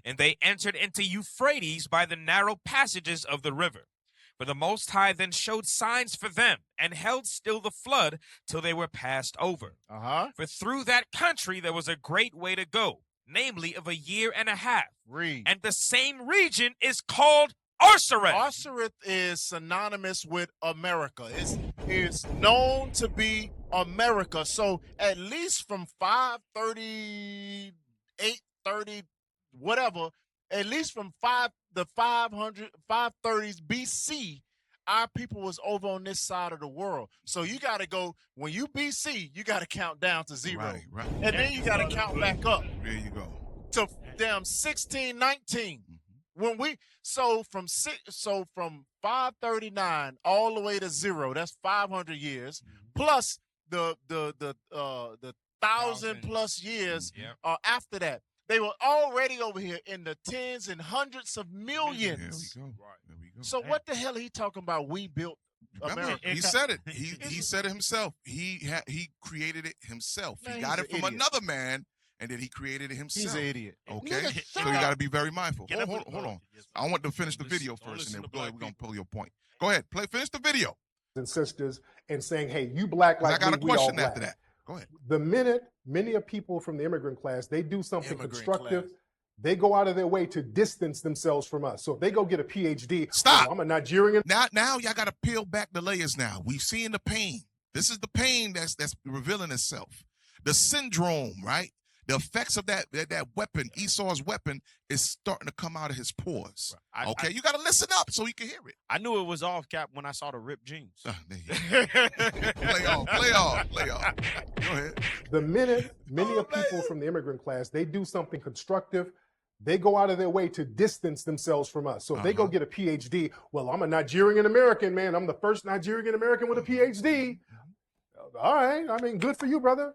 And they entered into Euphrates by the narrow passages of the river. For the Most High then showed signs for them, and held still the flood till they were passed over. For through that country there was a great way to go, namely of a year and a half. Read. And the same region is called Arsereth. Arsereth is synonymous with America. It's known to be America. So at least from 530, 830, whatever, at least from 530s BC, our people was over on this side of the world. So you got to go, when you BC, you got to count down to 0. Right. And then you got to count back up. There you go. To damn 1619. When we from 539 all the way to 0, that's 500 years, plus the 1,000+ years after that. They were already over here in the tens and hundreds of millions. There we go. There we go. So what the hell are he talking about? We built America. He said it. He said it himself. He created it himself. Man, he got he's it from an idiot. another man, and then he created it himself. He's an idiot. Okay, so you got to be very mindful. Hold on. I want to finish the video first, and then we're gonna pull your point. Go ahead, finish the video. And sisters, and saying, "Hey, you black like I got a we all question black." after that. Go ahead. The minute many of people from the immigrant class, they do something constructive, they go out of their way to distance themselves from us. So if they go get a PhD, stop. I'm a Nigerian. Now y'all got to peel back the layers. Now we've seen the pain. This is the pain that's revealing itself. The syndrome, right? The effects of that weapon, Esau's weapon, is starting to come out of his pores. Okay, you got to listen up so you can hear it. I knew it was off, Cap, when I saw the ripped jeans. Play off. Go ahead. The minute many of people from the immigrant class, they do something constructive, they go out of their way to distance themselves from us. So if they go get a PhD, well, I'm a Nigerian American, man. I'm the first Nigerian American with a PhD. All right, I mean, good for you, brother.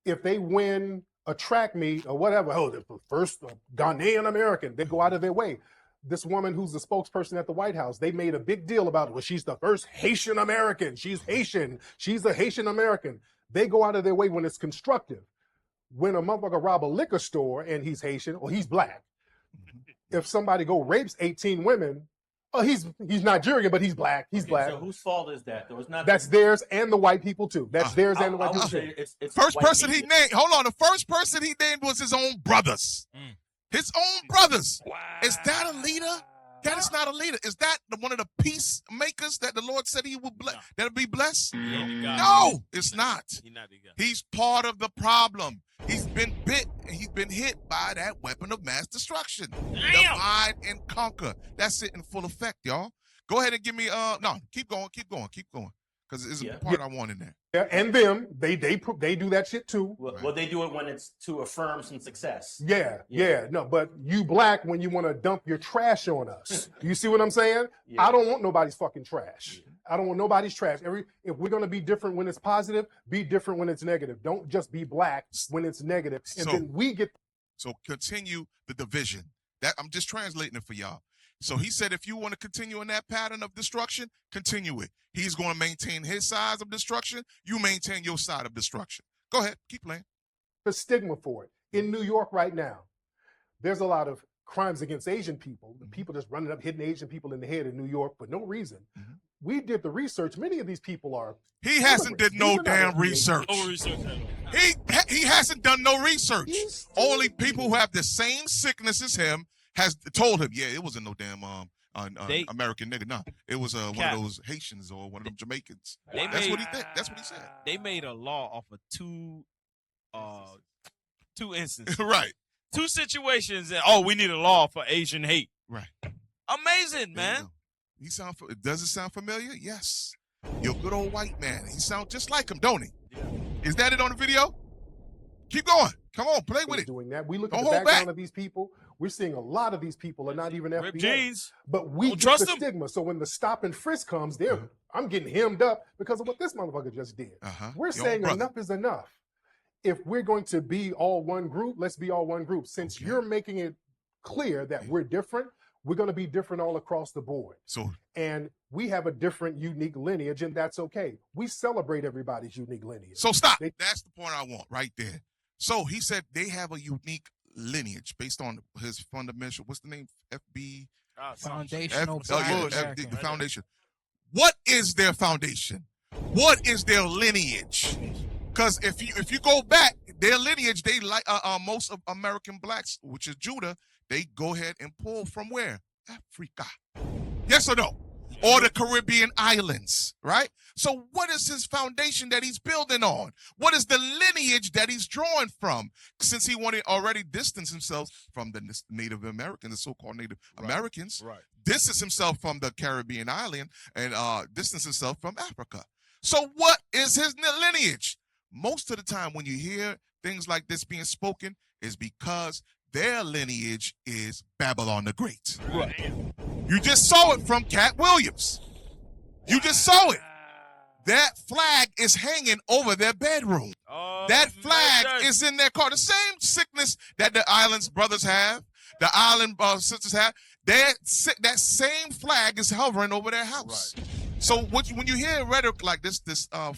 If they win a track meet or whatever, the first Ghanaian American, they go out of their way. This woman who's the spokesperson at the White House, they made a big deal about it. Well, she's the first Haitian American. She's Haitian. She's a Haitian American. They go out of their way when it's constructive. When a motherfucker rob a liquor store and he's Haitian or he's black, if somebody rapes 18 women, oh, he's Nigerian, but he's black. He's black. So whose fault is that? Though it's not. That's theirs and the white people too. That's theirs and the white people too. It's first person he named. Hold on. The first person he named was his own brothers. His own brothers. Wow. Is that a leader? That is not a leader. Is that one of the peacemakers that the Lord said he would that'll be blessed? No, it's not. He's part of the problem. He's been bit and he's been hit by that weapon of mass destruction. Divide and conquer. That's it in full effect, y'all. Go ahead and give me no, keep going. Because it's a part I want in there. Yeah, and them, they do that shit too. Well, they do it when it's to affirm some success. Yeah. No, but you black when you want to dump your trash on us. You see what I'm saying? Yeah. I don't want nobody's fucking trash. I don't want nobody's trash. If we're gonna be different when it's positive, be different when it's negative. Don't just be black when it's negative. And then we get. So continue the division. That I'm just translating it for y'all. So he said, if you want to continue in that pattern of destruction, continue it. He's going to maintain his side of destruction. You maintain your side of destruction. Go ahead. Keep playing. The stigma for it. In New York right now, there's a lot of crimes against Asian people. People just running up, hitting Asian people in the head in New York for no reason. We did the research. Many of these people are. He hasn't did no damn research. No research. He hasn't done no research. Only people who have the same sickness as him has told him, it wasn't no damn American nigga. No, it was one of those Haitians or one of them Jamaicans. That's what he said. They made a law off of two instances. Right. Two situations. And, we need a law for Asian hate. Right. Amazing, man. Does it sound familiar? Yes. You're a good old white man. He sounds just like him, don't he? Is that it on the video? Keep going. Come on, play with it. Doing that. We look at the background of these people. We're seeing a lot of these people are not even FBI. Jeans. But we get the stigma. So when the stop and frisk comes, I'm getting hemmed up because of what this motherfucker just did. We're saying enough is enough. If we're going to be all one group, let's be all one group. Since you're making it clear that we're different, we're going to be different all across the board. And we have a different, unique lineage, and that's okay. We celebrate everybody's unique lineage. So stop. That's the point I want right there. So he said they have a unique lineage based on his fundamental, what's the name? FB? Foundational. The foundation. What is their foundation? What is their lineage? Because if you go back, their lineage, they like most of American blacks, which is Judah, they go ahead and pull from where? Africa. Yes or no? Or the Caribbean islands, right? So what is his foundation that he's building on? What is the lineage that he's drawing from? Since he wanted already distance himself from the Native Americans, the so-called Native Americans, distance himself from the Caribbean island, and distance himself from Africa. So what is his lineage? Most of the time when you hear things like this being spoken is because their lineage is Babylon the Great. Right. You just saw it from Cat Williams. You just saw it. That flag is hanging over their bedroom. That flag is in their car. The same sickness that the islands brothers have, the island sisters have, that same flag is hovering over their house. Right. So when you hear rhetoric like this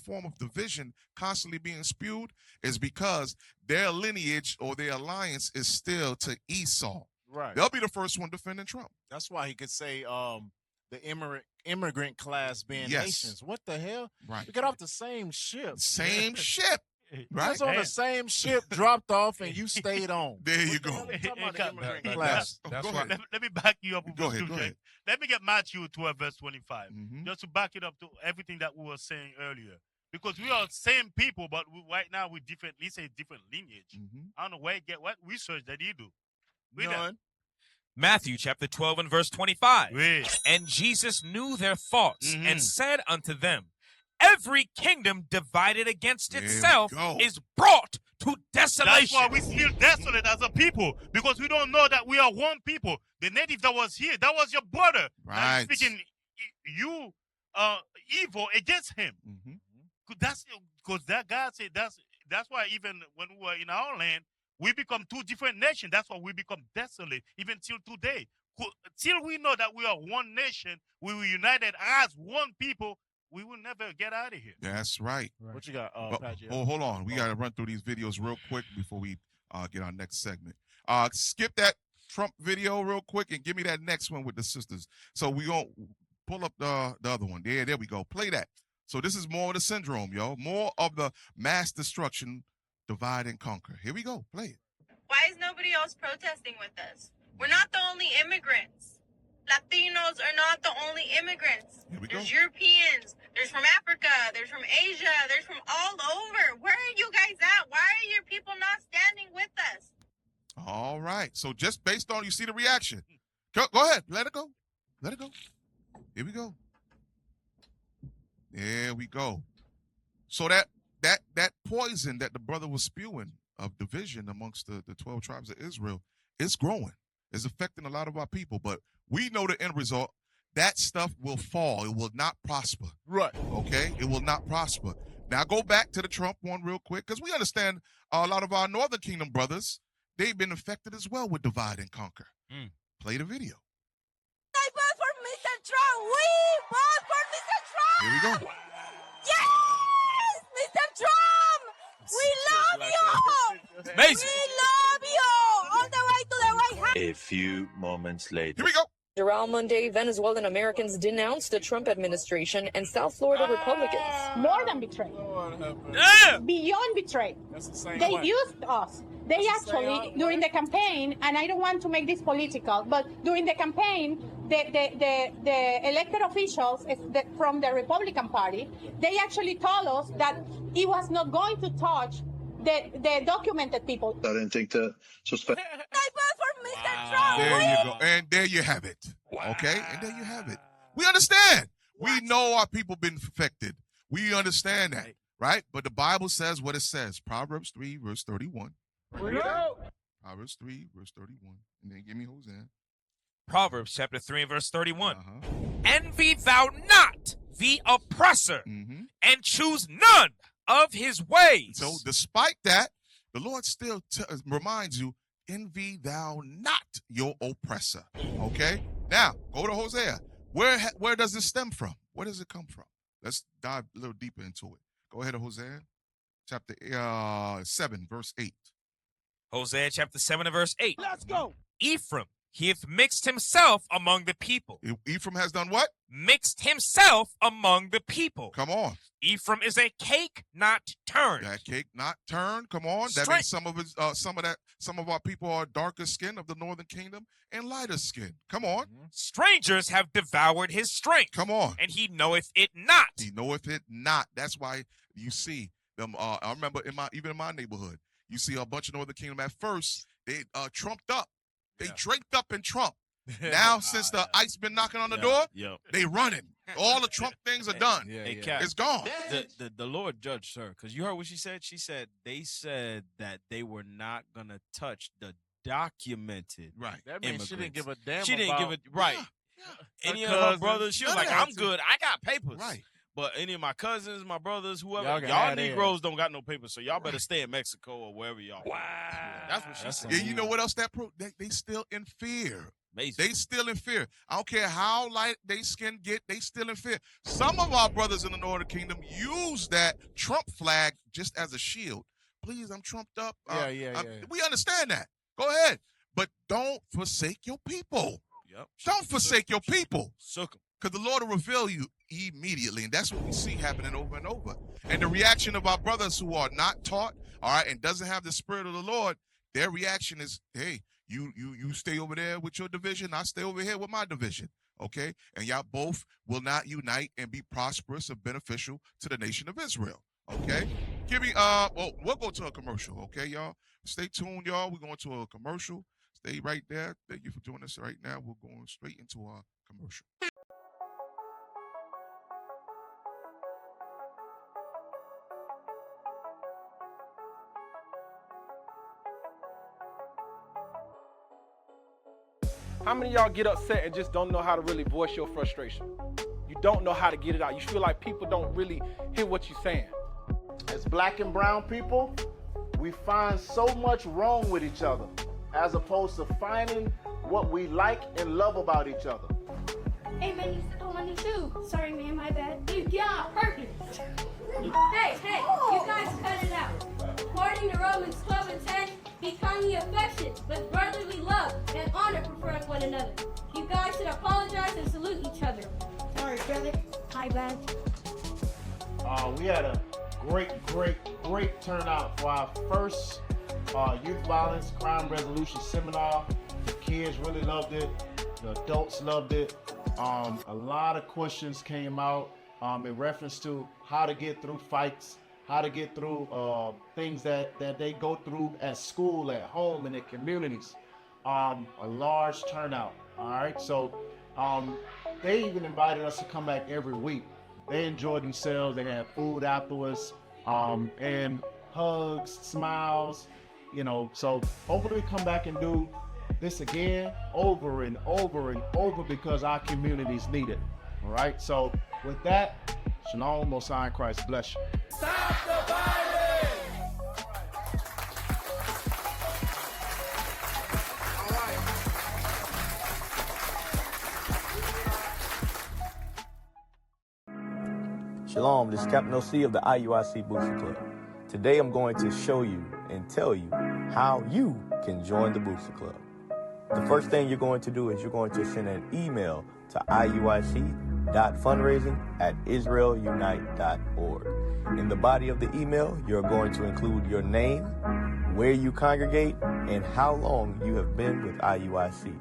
form of division constantly being spewed, is because their lineage or their alliance is still to Esau. Right. They'll be the first one defending Trump. That's why he could say the immigrant class being nations. What the hell? Right. We got off the same ship. Same ship. Right. It's on the same ship, dropped off, and you stayed on. There you go. Class. That's why. Let me back you up. Go ahead. Let me get Matthew 12, verse 25, just to back it up to everything that we were saying earlier. Because we are same people, but right now we different. Let's say different lineage. I don't know where you get what research that you do. None. Matthew chapter 12 and verse 25. And Jesus knew their thoughts and said unto them, every kingdom divided against itself is brought to desolation. That's why we still desolate as a people, because we don't know that we are one people. The native that was here, that was your brother. Right. Speaking you evil against him. That's because that God said that's why even when we were in our land, we become two different nations. That's why we become desolate, even till today. Till we know that we are one nation, we were united as one people, we will never get out of here. That's right. What you got, Patrick? Hold on. We got to run through these videos real quick before we get our next segment. Skip that Trump video real quick and give me that next one with the sisters. So we going to pull up the other one. There we go. Play that. So this is more of the syndrome, yo. More of the mass destruction, divide and conquer. Here we go. Play it. Why is nobody else protesting with us? We're not the only immigrants. Latinos are not the only immigrants. There's Europeans. There's from Africa. There's from Asia. There's from all over. Where are you guys at? Why are your people not standing with us? All right. So just based on, you see the reaction. Go ahead. Let it go. Let it go. Here we go. There we go. So that poison that the brother was spewing of division amongst the 12 tribes of Israel is growing. It's affecting a lot of our people. But we know the end result. That stuff will fall. It will not prosper. Right. Okay? It will not prosper. Now go back to the Trump one real quick, because we understand a lot of our Northern Kingdom brothers, they've been affected as well with divide and conquer. Play the video. I vote for Mr. Trump. We vote for Mr. Trump. Here we go. Yes, Mr. Trump. We love you. Amazing. We love you. On the way to the White House. A few moments later. Here we go. Around Monday, Venezuelan Americans denounced the Trump administration and South Florida Republicans. More than betrayed. Beyond betrayed. They used us. They actually, during the campaign, and I don't want to make this political, but during the campaign, the elected officials from the Republican Party, they actually told us that he was not going to touch the documented people. I didn't think that suspect. I vote for Mr. Trump. There you go. And there you have it. Okay? And there you have it. We understand. We know our people been affected. We understand that. Right? But the Bible says what it says. Proverbs 3, verse 31. Proverbs 3, verse 31. And then give me Hosanna. Proverbs chapter 3 and verse 31. Envy thou not the oppressor, and choose none of his ways. So despite that, the Lord still reminds you, envy thou not your oppressor. Okay? Now, go to Hosea. Where does this stem from? Where does it come from? Let's dive a little deeper into it. Go ahead, Hosea, chapter 7, verse 8. Hosea chapter 7 and verse 8. Let's go. Ephraim He hath mixed himself among the people. Ephraim has done what? Mixed himself among the people. Come on. Ephraim is a cake not turned. That cake not turned. Come on. That means some of our people are darker skin of the northern kingdom and lighter skin. Come on. Strangers have devoured his strength. Come on. And he knoweth it not. He knoweth it not. That's why you see them. I remember even in my neighborhood, you see a bunch of northern kingdom at first. They trumped up. They draped up in Trump. Now, since the ICE been knocking on the door, they running. All the Trump things are done. It's gone. The Lord judged her, because you heard what she said? She said they said that they were not going to touch the documented That means she didn't give a damn. She didn't give it, right. Any of her brothers, she was like, I'm good. I got papers. Right. But any of my cousins, my brothers, whoever, Y'all y'all Negroes don't got no papers, so y'all better stay in Mexico or wherever y'all. Wow. That's what she said. Yeah, you know what else that they still in fear. Amazing. They still in fear. I don't care how light they skin get, they still in fear. Some of our brothers in the Northern Kingdom use that Trump flag just as a shield. Please, I'm trumped up. We understand that. Go ahead. But don't forsake your people. Yep. Don't forsake your people. Sook 'em. Because the Lord will reveal you immediately. And that's what we see happening over and over. And the reaction of our brothers who are not taught, all right, and doesn't have the spirit of the Lord, their reaction is, hey, you stay over there with your division, I stay over here with my division. Okay? And y'all both will not unite and be prosperous or beneficial to the nation of Israel. Okay? We'll go to a commercial, okay, y'all? Stay tuned, y'all. We're going to a commercial. Stay right there. Thank you for doing this right now. We're going straight into our commercial. How many of y'all get upset and just don't know how to really voice your frustration? You don't know how to get it out. You feel like people don't really hear what you're saying. As black and brown people, we find so much wrong with each other as opposed to finding what we like and love about each other. Hey man, you stole my new shoe. Sorry man, my bad. Dude, get out, perfect. Hey, you guys cut it out. According to Romans 12 and 10, be kindly affectionate with brotherly love and honor, preferring one another. You guys should apologize and salute each other. Sorry, brother. My bad. We had a great turnout for our first youth violence crime resolution seminar. The kids really loved it. The adults loved it. A lot of questions came out in reference to how to get through fights, how to get through things that they go through at school, at home, in their communities. A large turnout, all right? So they even invited us to come back every week. They enjoyed themselves. They had food afterwards, and hugs, smiles, you know. So hopefully we come back and do this again over and over and over because our communities need it, all right? So with that, Shalom, Most High in Christ bless you. Stop the violence! Shalom, this is Captain OC of the IUIC Booster Club. Today I'm going to show you and tell you how you can join the Booster Club. The first thing you're going to do is you're going to send an email to iuic.fundraising@israelunite.org. In the body of the email, you're going to include your name, where you congregate, and how long you have been with IUIC.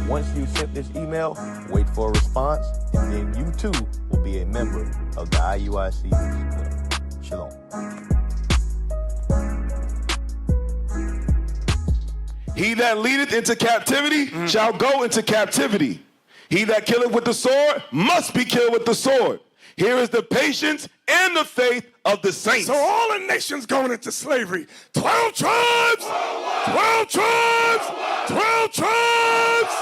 Once you sent this email, wait for a response, and then you too will be a member of the IUIC Booster Club. Shalom. He that leadeth into captivity shall go into captivity. He that killeth with the sword must be killed with the sword. Here is the patience and the faith of the saints. So all the nations going into slavery. 12 tribes! 12 tribes! 12 tribes!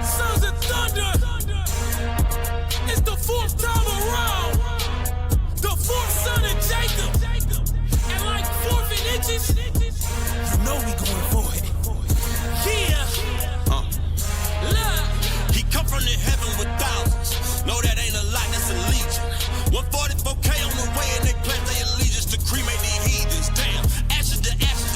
Sons of thunder! It's the fourth time around. The fourth son of Jacob. And like 4 inches, you know we going for it. Yeah. Look. He come from the heaven with thousands. No, that ain't a lot, that's a legion. 144K on the way, and they pledge their allegiance to cremate these heathens. Damn, ashes to ashes,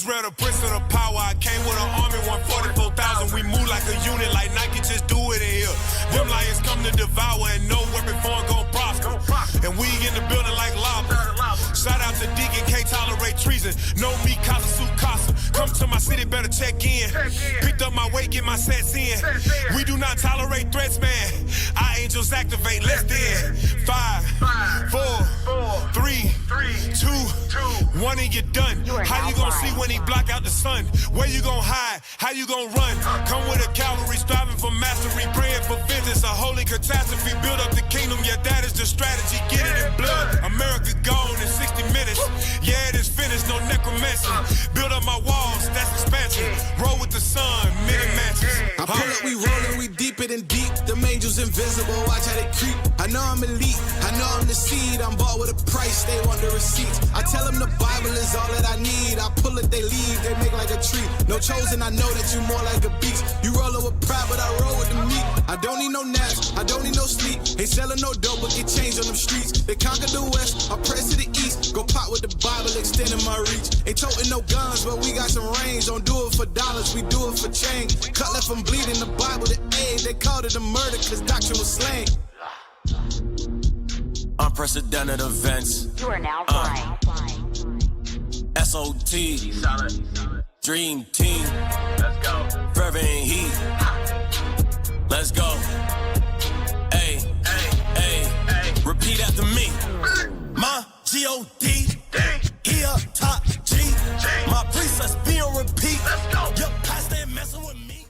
Israel the prince of the power. I came with an army, 144,000. We move like a unit, like Nike, just do it in here. Them lions come to devour, and no weapon form gon' prosper. And we in the building like lava. Shout out to Deacon, can't tolerate treason. No me, casa su casa. Come to my city, better check in. Picked up my weight, get my sets in. We do not tolerate threats, man. Our angels activate, let's then. 5, 4, 3, 2, 1, and you're done. How you gonna see when he block out the sun? Where you gonna hide? How you gonna run? Come with a cavalry, striving for mastery, praying for vengeance. A holy catastrophe, build up the kingdom. Yeah, that is the strategy. Get it in blood. America gone in 60 minutes. Yeah, it is finished. No necromancy. Build up my walls. That's expansion. Roll with the sun. Many matches. I pull up, we rollin', we deep it and deep. Them angels invisible, watch how they creep. I know I'm elite, I know I'm the seed. I'm bought with a price, they want the receipts. I tell them the Bible is all that I need. I pull it, they leave, they make like a tree. No chosen, I know that you more like a beast. You rollin' with pride, but I roll with the meat. I don't need no naps, I don't need no sleep. Ain't selling no dope, but get changed on them streets. They conquer the west, I press to the east. Go pop with the Bible, extending my reach. Ain't toting no guns, but we got some range. Don't do it for dollars, we do it for change. Cut left from bleeding, the Bible to aid. They called it a murder, cause doctrine was slain. Unprecedented events. You are now flying. SOT. Dream team. Let's go. Fervent heat. Let's go. Hey, hey, hey, hey. Repeat after me. My G-O-D. He up top G. My precepts be on repeat. Let's go. Your pastor ain't messing with me.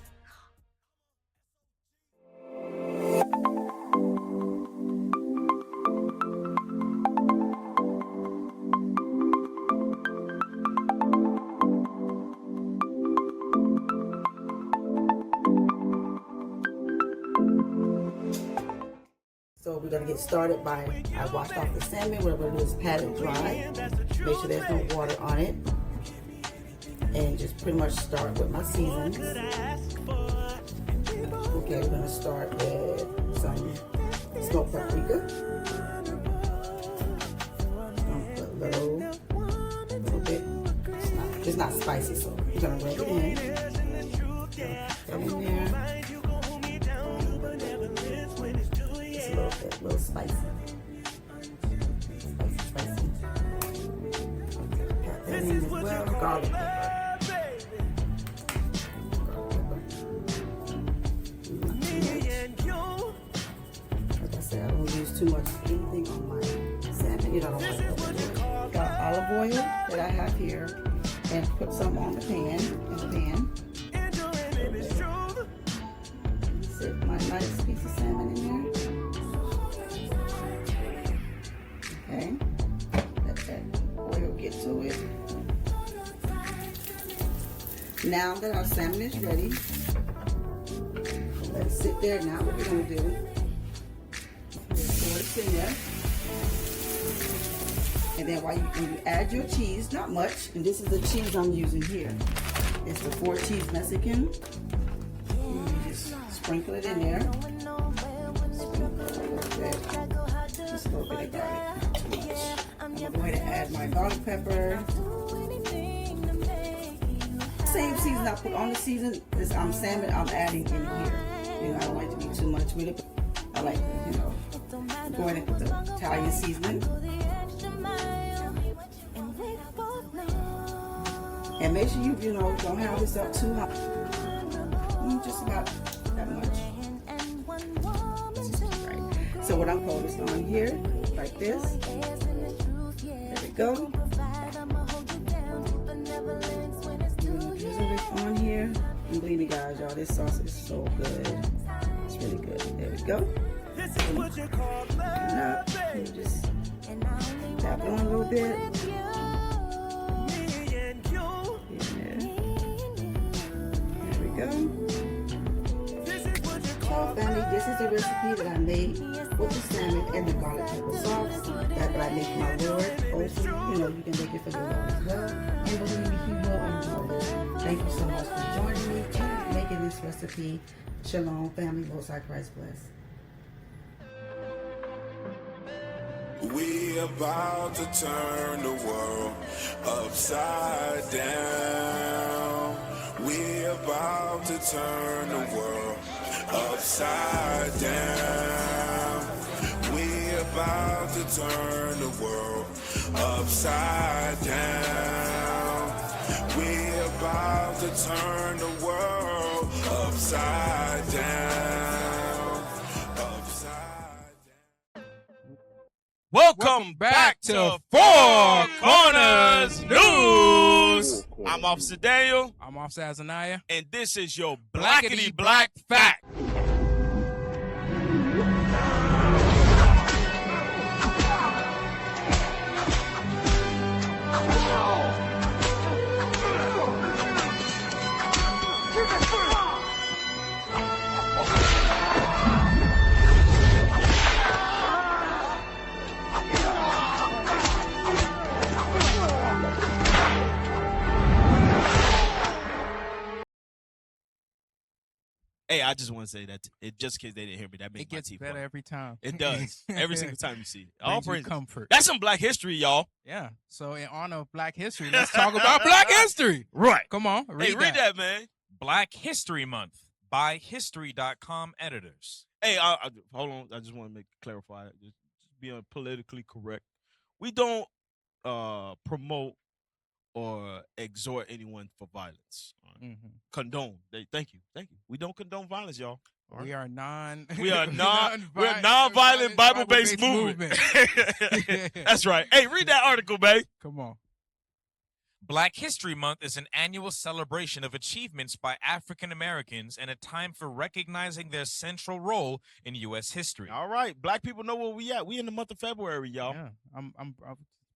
So we're gonna get started by, I washed off the salmon. What we're gonna do is pat it dry. Make sure there's no water on it. And just pretty much start with my seasons. Okay, we're gonna start with some smoked paprika. I'm gonna put a little bit. It's not spicy, so we're gonna rub it in. Put in there. A little spicy. Spicy. Pat that in as well. Garlic pepper. Like I said, I don't use too much anything on my salmon. You know, I don't like it. Got olive oil that I have here, and put some on the pan. Sit my nice piece of salmon in there. Okay, let that oil get to it. Now that our salmon is ready, let it sit there. Now what we're going to do is pour it in there. And then when you add your cheese, not much, and this is the cheese I'm using here. It's the 4 cheese Mexican. You just sprinkle it in there. Sprinkle it a little bit. Just a little bit of garlic. I'm going to add my garlic pepper. Same season I put on the season, this salmon I'm adding in here. You know, I don't like to be too much with it. I like to, you know, go ahead and put the Italian seasoning. And make sure you know, don't have this up too hot. Just about that much. Right. So what I'm focused on here, like this. There we go. Drizzle it on here. And believe me guys, y'all, this sauce is so good. It's really good. There we go. And just tap it on a little bit. There we go. So family, this is a recipe that I made with the salmon and the garlic pepper sauce that I make for my Lord. Also, you know, you can make it for your Lord as well. And believe me, He will enjoy it. Thank you so much for joining me and making this recipe. Shalom, family. Most High Christ bless. We about to turn the world upside down. We about to turn the world upside down. We about to turn the world upside down. We about to turn the world upside down. Welcome back to Four Corners News. I'm Officer Daniel. I'm Officer Azaniah. And this is your Blackity Black Fact. Hey, I just want to say that just in case they didn't hear me, that makes It gets my teeth better white. every time. It does. Every single time you see it. All Brings you praise comfort. That's some Black history, y'all. Yeah. So in honor of Black history, let's talk about Black history. Right. Come on. Read that, man. Black History Month by History.com editors. Hey, I hold on. I just want to clarify. Just being politically correct. We don't promote or exhort anyone for violence. Condone. Thank you. We don't condone violence, y'all. All We right? are non. We are non-violent Bible-based movement. That's right. Hey, read that article, babe. Come on. Black History Month is an annual celebration of achievements by African Americans and a time for recognizing their central role in U.S. history. All right, Black people know where we at. We in the month of February, y'all. Yeah,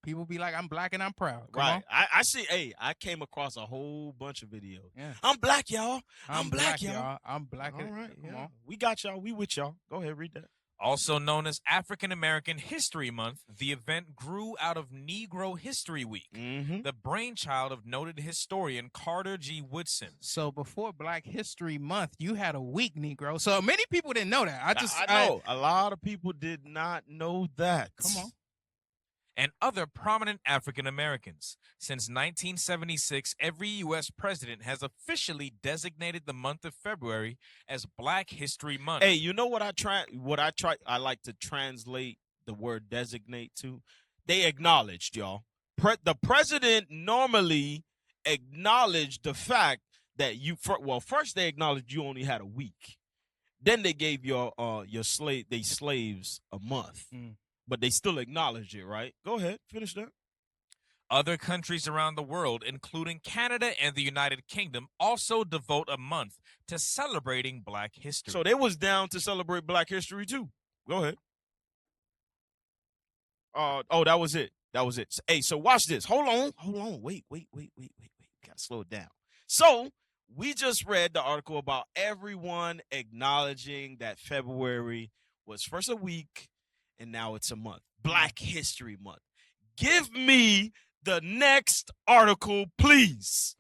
people be like, I'm Black and I'm proud. Come Right. on. I see. Hey, I came across a whole bunch of videos. Yeah. I'm Black, y'all. I'm Black, y'all. I'm Black. All right. Come Yeah. on. We got y'all. We with y'all. Go ahead, read that. Also known as African American History Month, the event grew out of Negro History Week, the brainchild of noted historian Carter G. Woodson. So before Black History Month, you had a week, Negro. So many people didn't know that. I know. A lot of people did not know that. Come on. And other prominent African Americans. Since 1976, every U.S. president has officially designated the month of February as Black History Month. Hey, you know what I like to translate the word designate to? They acknowledged, y'all. The president normally acknowledged the fact that first they acknowledged you only had a week. Then they gave your slaves a month. But they still acknowledge it, right? Go ahead, finish that. Other countries around the world, including Canada and the United Kingdom, also devote a month to celebrating Black history. So they was down to celebrate Black history too. Go ahead. That was it. Hey, so watch this. Hold on. Wait. Gotta slow it down. So we just read the article about everyone acknowledging that February was first a week, and now it's a month. Black History Month. Give me the next article, please.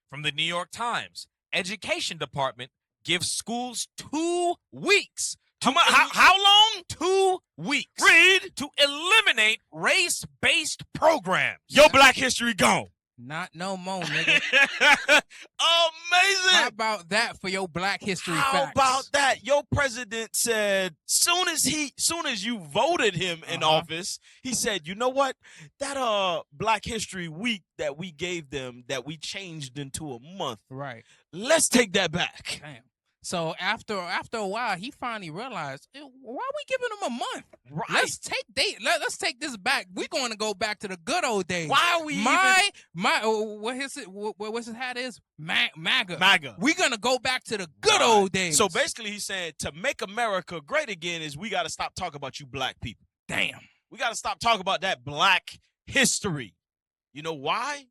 From the New York Times, Education Department gives schools 2 weeks. How long? 2 weeks. Read. To eliminate race-based programs. Your Black history gone. Not no more, nigga. Amazing. How about that for your Black history How facts? about that? Your president said, soon as you voted him in office, he said, you know what? That Black History Week that we gave them, that we changed into a month. Right. Let's take that back. Damn. So after a while, he finally realized, why are we giving them a month? Right. Let's take this back. We're going to go back to the good old days. Why are we what's his hat is? MAGA. MAGA. We're going to go back to the good old days. So basically he's saying to make America great again is we got to stop talking about you Black people. Damn. We got to stop talking about that Black history. You know why?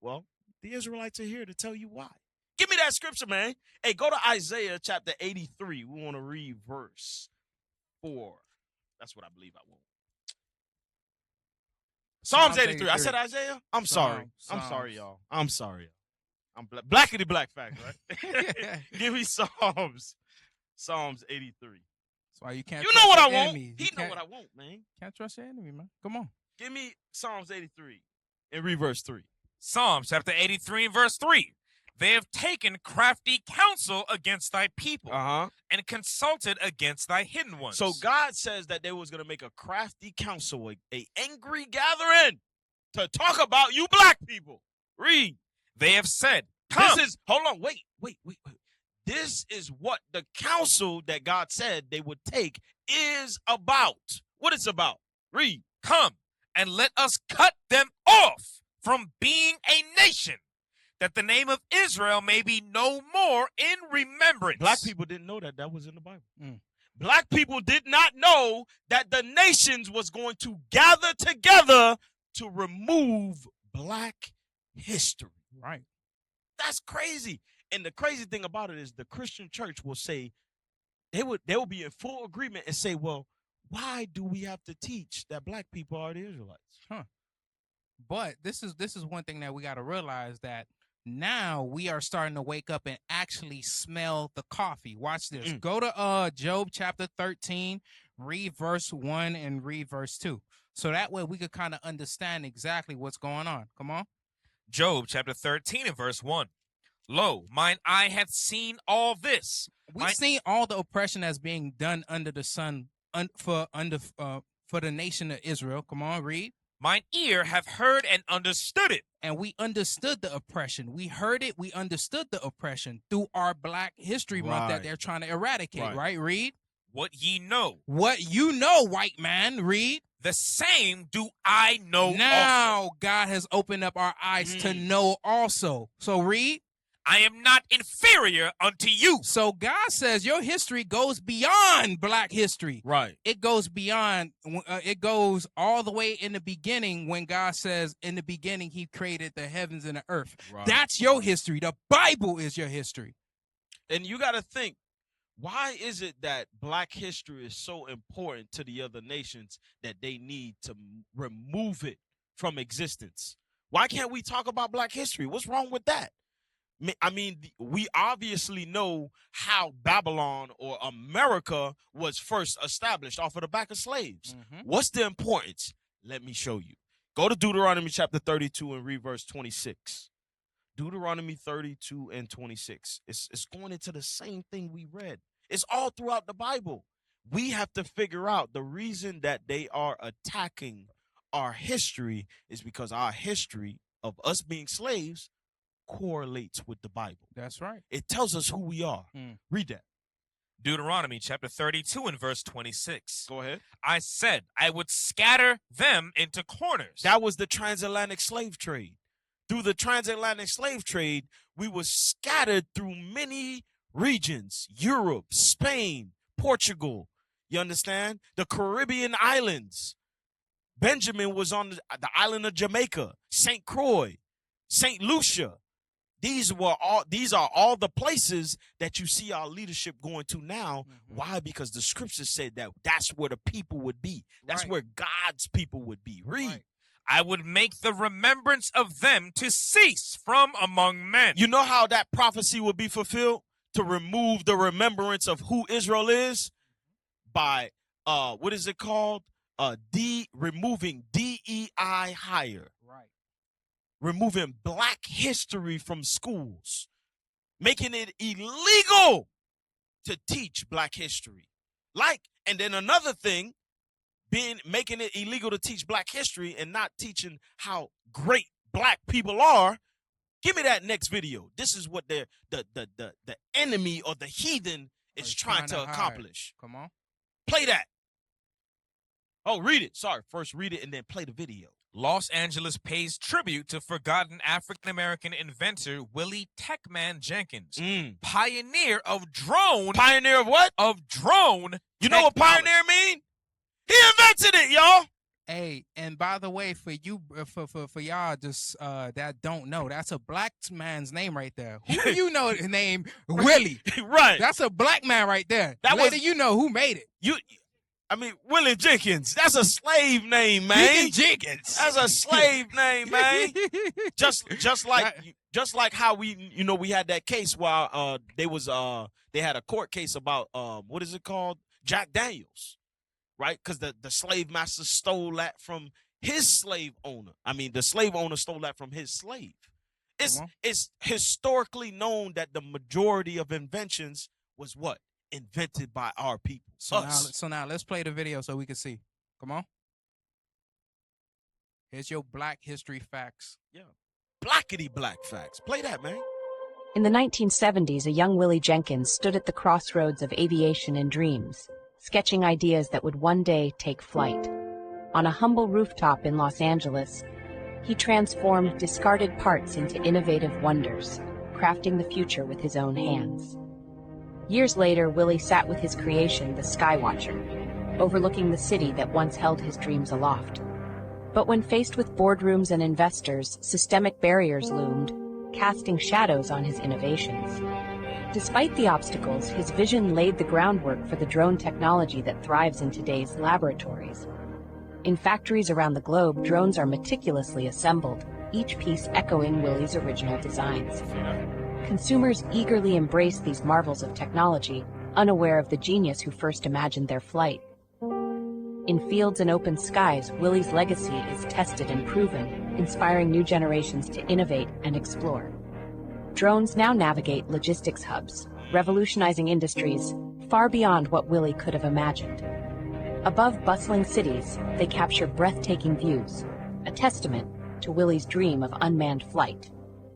Well, the Israelites are here to tell you why. Give me that scripture, man. Hey, go to Isaiah chapter 83. We want to read verse 4. That's what I believe I want. Psalms 83. I said Isaiah? I'm sorry. I'm sorry, y'all. I'm Blackity Black fact, right? Give me Psalms 83. why you can't. You know what I want. Enemies. He know what I want, man. Can't trust your enemy, man. Come on. Give me Psalms 83 and read verse 3. Psalms chapter 83 and verse 3. They have taken crafty counsel against thy people and consulted against thy hidden ones. So God says that they was going to make a crafty council, a angry gathering to talk about you black people. Read. They have said, come. This is, hold on, wait. This is what the counsel that God said they would take is about. What it's about. Read. Come and let us cut them off from being a nation, that the name of Israel may be no more in remembrance. Black people didn't know that was in the Bible. Black people did not know that the nations was going to gather together to remove black history. Right. That's crazy. And the crazy thing about it is the Christian church will say, they will be in full agreement and say, well, why do we have to teach that black people are the Israelites? But this is one thing that we got to realize, that now we are starting to wake up and actually smell the coffee. Watch this. Go to Job chapter 13, read verse 1 and read verse 2. So that way we could kind of understand exactly what's going on. Come on. Job chapter 13 and verse 1. Lo, mine eye hath seen all this. We've seen all the oppression that's being done under the sun for the nation of Israel. Come on, read. Mine ear have heard and understood it. And we understood the oppression. We heard it. We understood the oppression through our Black History Month that they're trying to eradicate. Right? Read. What ye know. What you know, white man. Read. The same do I know now also. God has opened up our eyes to know also. So read. I am not inferior unto you. So God says your history goes beyond Black history. Right. It goes beyond, it goes all the way in the beginning when God says in the beginning he created the heavens and the earth. Right. That's your history. The Bible is your history. And you got to think, why is it that Black history is so important to the other nations that they need to remove it from existence? Why can't we talk about Black history? What's wrong with that? I mean, we obviously know how Babylon or America was first established off of the back of slaves. What's the importance? Let me show you. Go to Deuteronomy chapter 32 and read verse 26. Deuteronomy 32 and 26. It's going into the same thing we read. It's all throughout the Bible. We have to figure out the reason that they are attacking our history is because our history of us being slaves correlates with the Bible. That's right. It tells us who we are. Read that. Deuteronomy chapter 32 and verse 26. Go ahead. I said I would scatter them into corners. That was the transatlantic slave trade. Through the transatlantic slave trade, we were scattered through many regions. Europe, Spain, Portugal. You understand? The Caribbean islands. Benjamin was on the island of Jamaica, St. Croix, St. Lucia. These are all the places that you see our leadership going to now. Why? Because the scripture said that that's where the people would be. That's where God's people would be. Read. I would make the remembrance of them to cease from among men. You know how that prophecy would be fulfilled? To remove the remembrance of who Israel is by, what is it called? Removing DEI hire. Right. Removing Black history from schools, making it illegal to teach Black history. And then another thing, making it illegal to teach Black history and not teaching how great Black people are. Give me that next video. This is what the enemy or the heathen is trying to accomplish. Come on. Play that. Oh, read it. Sorry. First read it and then play the video. Los Angeles pays tribute to forgotten African-American inventor Willie Techman Jenkins, pioneer of drone. Pioneer of what? Of drone. You know what pioneer mean? He invented it, y'all. Hey, and by the way, for you, for y'all just that don't know, that's a Black man's name right there. Who do you know the name Willie? Right. That's a Black man right there. You know who made it. Willie Jenkins. That's a slave name, man. Jenkins. That's a slave name, man. just like how we had that case while they had a court case about what is it called? Jack Daniels, right? Because the slave master stole that from his slave owner. I mean, the slave owner stole that from his slave. It's historically known that the majority of inventions was what? Invented by our people. So now let's play the video so we can see. Come on. Here's your Black history facts. Yeah. Blackity black facts. Play that, man. In the 1970s, a young Willie Jenkins stood at the crossroads of aviation and dreams, sketching ideas that would one day take flight. On a humble rooftop in Los Angeles, he transformed discarded parts into innovative wonders, crafting the future with his own hands. Years later, Willie sat with his creation, the Skywatcher, overlooking the city that once held his dreams aloft. But when faced with boardrooms and investors, systemic barriers loomed, casting shadows on his innovations. Despite the obstacles, his vision laid the groundwork for the drone technology that thrives in today's laboratories. In factories around the globe, drones are meticulously assembled, each piece echoing Willie's original designs. Consumers eagerly embrace these marvels of technology, unaware of the genius who first imagined their flight. In fields and open skies, Willie's legacy is tested and proven, inspiring new generations to innovate and explore. Drones now navigate logistics hubs, revolutionizing industries far beyond what Willie could have imagined. Above bustling cities, they capture breathtaking views, a testament to Willie's dream of unmanned flight.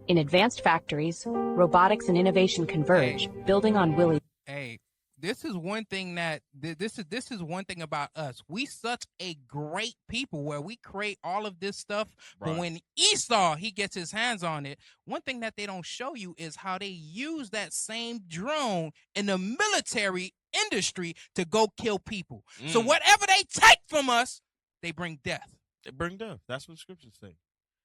In advanced factories, robotics and innovation converge, building on Willie's. Hey, this is one thing that this is one thing about us. We such a great people where we create all of this stuff, but when Esau he gets his hands on it, one thing that they don't show you is how they use that same drone in the military industry to go kill people. So whatever they take from us, they bring death. They bring death. That's what the scriptures say.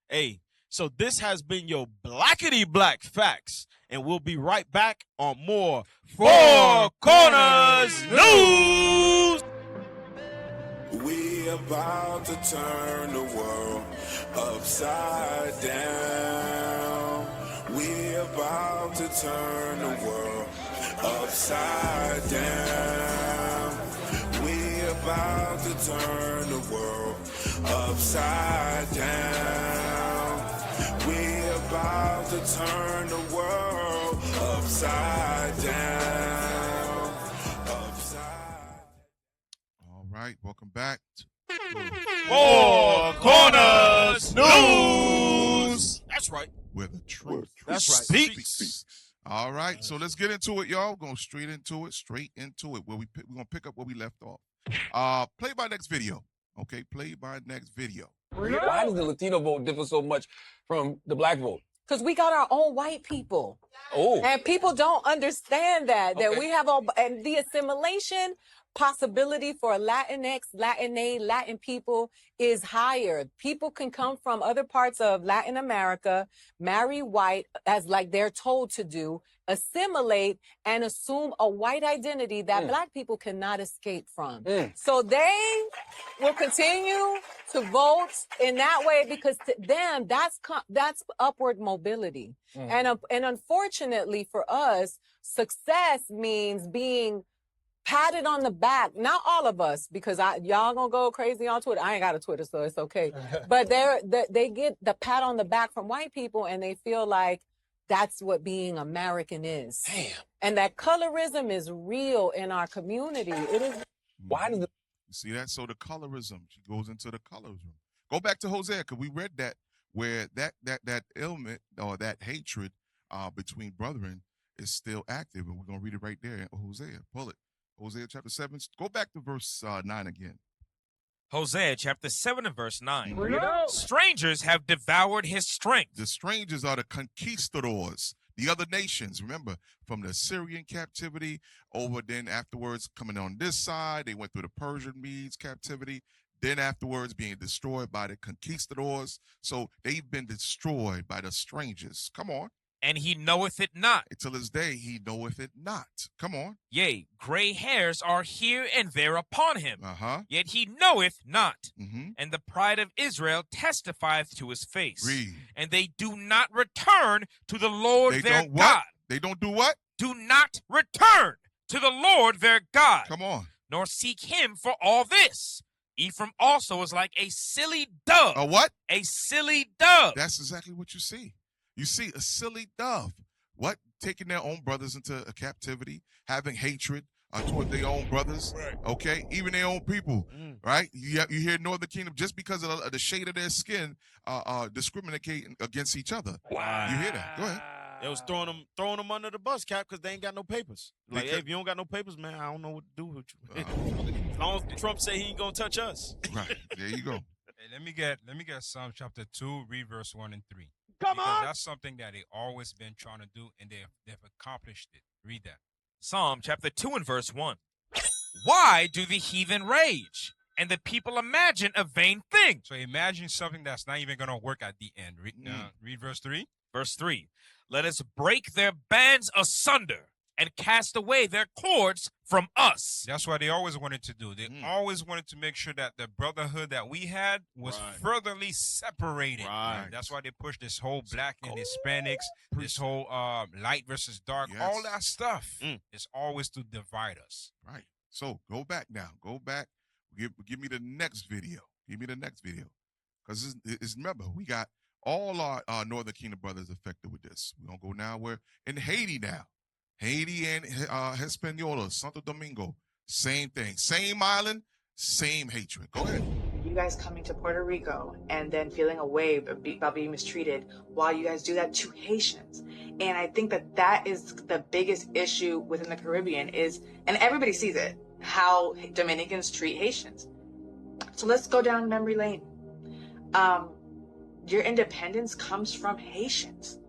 Hey, so this has been your Blackity Black Facts, and we'll be right back on more Four Corners News. We about to turn the world upside down. We about to turn the world upside down. We about to turn the world upside down. We about to turn the world upside down. All right, welcome back to Four Corners News. That's right. Where the truth speaks. All right, so let's get into it, y'all. We're going straight into it. We're going to pick up where we left off. Play by next video. Okay, play by next video. Why does the Latino vote differ so much from the black vote? Because we got our own white people. Oh. And people don't understand that we have all, and the assimilation possibility for Latinx, Latina, Latin people is higher. People can come from other parts of Latin America, marry white as like they're told to do, assimilate and assume a white identity that black people cannot escape from. So they will continue to vote in that way because to them that's upward mobility. And unfortunately for us, success means being patted on the back. Not all of us, because y'all gonna go crazy on Twitter. I ain't got a Twitter, so it's okay. But they get the pat on the back from white people, and they feel like that's what being American is. Damn. And that colorism is real in our community. It is. Why does you see that? So the colorism, she goes into the colorism. Go back to Hosea, because we read that where that ailment or that hatred between brethren is still active, and we're gonna read it right there in Hosea. Pull it. Hosea chapter 7. Go back to verse 9 again. Hosea chapter 7 and verse 9. Strangers have devoured his strength. The strangers are the conquistadors, the other nations. Remember, from the Assyrian captivity over, then afterwards coming on this side, they went through the Persian Medes captivity, then afterwards being destroyed by the conquistadors. So they've been destroyed by the strangers. Come on. And he knoweth it not. Until this day, he knoweth it not. Come on. Yea, gray hairs are here and there upon him. Yet he knoweth not. And the pride of Israel testifieth to his face. Read. And they do not return to the Lord their don't God. They don't do what? Do not return to the Lord their God. Come on. nor seek him for all this. Ephraim also is like a silly dove. A what? A silly dove. That's exactly what you see. You see a silly dove. What? Taking their own brothers into a captivity, having hatred toward their own brothers, okay? Even their own people, right? You hear Northern Kingdom, just because of the shade of their skin, discriminating against each other. Wow. You hear that? Go ahead. They was throwing them under the bus, Cap, because they ain't got no papers. Like, hey, if you don't got no papers, man, I don't know what to do with you. As long as Trump say he ain't gonna touch us. Right. There you go. Hey, let me get Psalm chapter 2, read verse 1 and 3. Come because on. That's something that they always been trying to do, and they've accomplished it. Read that. Psalm chapter 2 and verse 1. Why do the heathen rage, and the people imagine a vain thing? So imagine something that's not even going to work at the end. Read verse 3. Verse 3. Let us break their bands asunder and cast away their cords from us. That's what they always wanted to do. They always wanted to make sure that the brotherhood that we had was furtherly separated. Right. That's why they pushed this whole black and Hispanics, this whole light versus dark, all that stuff. It's always to divide us. Right. So go back now. Go back. Give me the next video. Give me the next video. Because remember, we got all our Northern Kingdom brothers affected with this. We're going to go now. We're in Haiti now. Haiti and Hispaniola, Santo Domingo, same thing. Same island, same hatred. Go ahead. You guys coming to Puerto Rico and then feeling a way about being mistreated while you guys do that to Haitians. And I think that is the biggest issue within the Caribbean is, and everybody sees it, how Dominicans treat Haitians. So let's go down memory lane. Your independence comes from Haitians.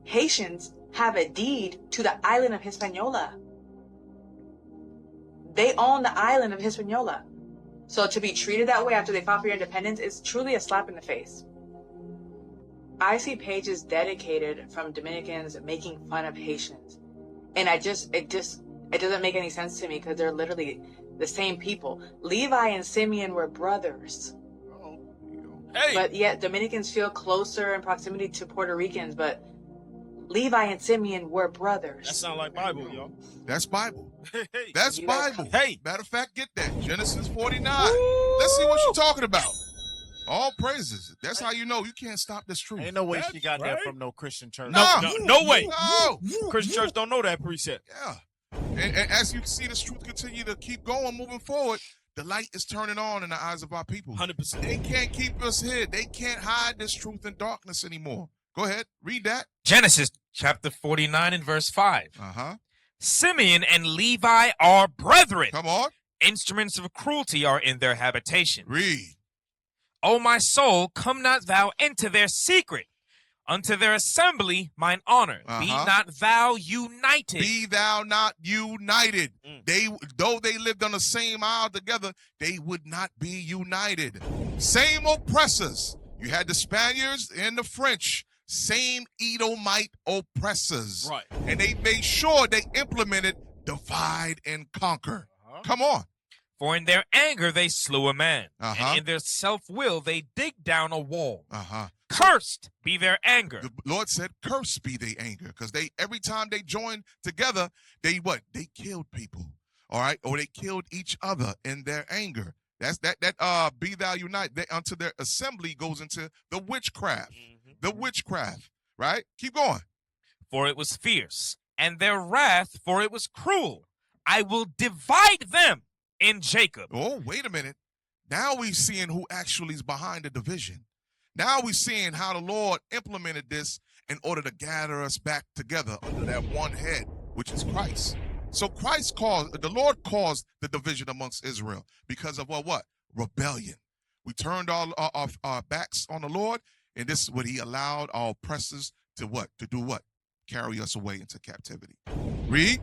Haitians have a deed to the island of Hispaniola. They own the island of Hispaniola. So to be treated that way after they fought for your independence is truly a slap in the face. I see pages dedicated from Dominicans making fun of Haitians. And it doesn't make any sense to me because they're literally the same people. Levi and Simeon were brothers. Hey. But yet Dominicans feel closer in proximity to Puerto Ricans, but Levi and Simeon were brothers. That sound like Bible, y'all. That's Bible. Hey. That's Bible. Hey. Matter of fact, get that. Genesis 49. Let's see what you're talking about. All praises. That's how you know you can't stop this truth. Ain't no way she got that from no Christian church. No way. No. Christian church don't know that precept. Yeah. And as you see this truth continue to keep going, moving forward, the light is turning on in the eyes of our people. 100%. They can't keep us hid. They can't hide this truth in darkness anymore. Go ahead. Read that. Genesis chapter 49 and verse 5. Uh-huh. Simeon and Levi are brethren. Come on. Instruments of cruelty are in their habitation. Read. O my soul, come not thou into their secret. Unto their assembly mine honor. Be not thou united. Be thou not united. Though they lived on the same isle together, they would not be united. Same oppressors. You had the Spaniards and the French. Same Edomite oppressors. Right. And they made sure they implemented divide and conquer. Come on. For in their anger they slew a man. And in their self-will they dig down a wall. Cursed be their anger. The Lord said, cursed be their anger. Because every time they joined together, they killed people. All right? Or they killed each other in their anger. That's that be thou unite. Unto their assembly goes into the witchcraft. The witchcraft. Right? Keep going. For it was fierce, and their wrath, for it was cruel. I will divide them in Jacob. Oh, wait a minute. Now we're seeing who actually is behind the division. Now we're seeing how the Lord implemented this in order to gather us back together under that one head, which is Christ. So the Lord caused the division amongst Israel because of what? Rebellion. We turned our backs on the Lord, and this is what he allowed our oppressors to what? To do what? Carry us away into captivity. Read.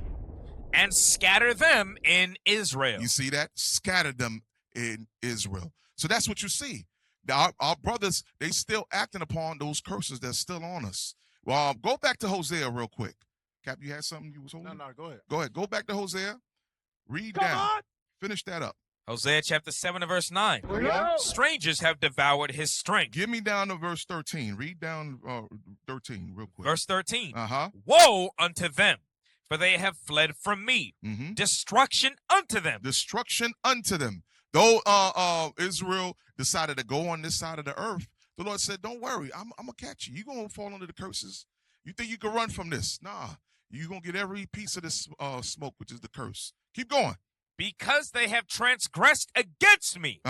And scatter them in Israel. You see that? Scatter them in Israel. So that's what you see. Our brothers, they still acting upon those curses that's still on us. Well, go back to Hosea real quick. Cap, you had something you was holding? No, go ahead. Go ahead. Go back to Hosea. Read down. Finish that up. Hosea chapter 7 and verse 9. Strangers have devoured his strength. Give me down to verse 13. Read down 13 real quick. Verse 13. Uh-huh. Woe unto them, for they have fled from me. Destruction unto them. Destruction unto them. Though Israel decided to go on this side of the earth, the Lord said, don't worry, I'm going to catch you. You're going to fall under the curses. You think you can run from this? Nah, you're going to get every piece of this smoke, which is the curse. Keep going. Because they have transgressed against me,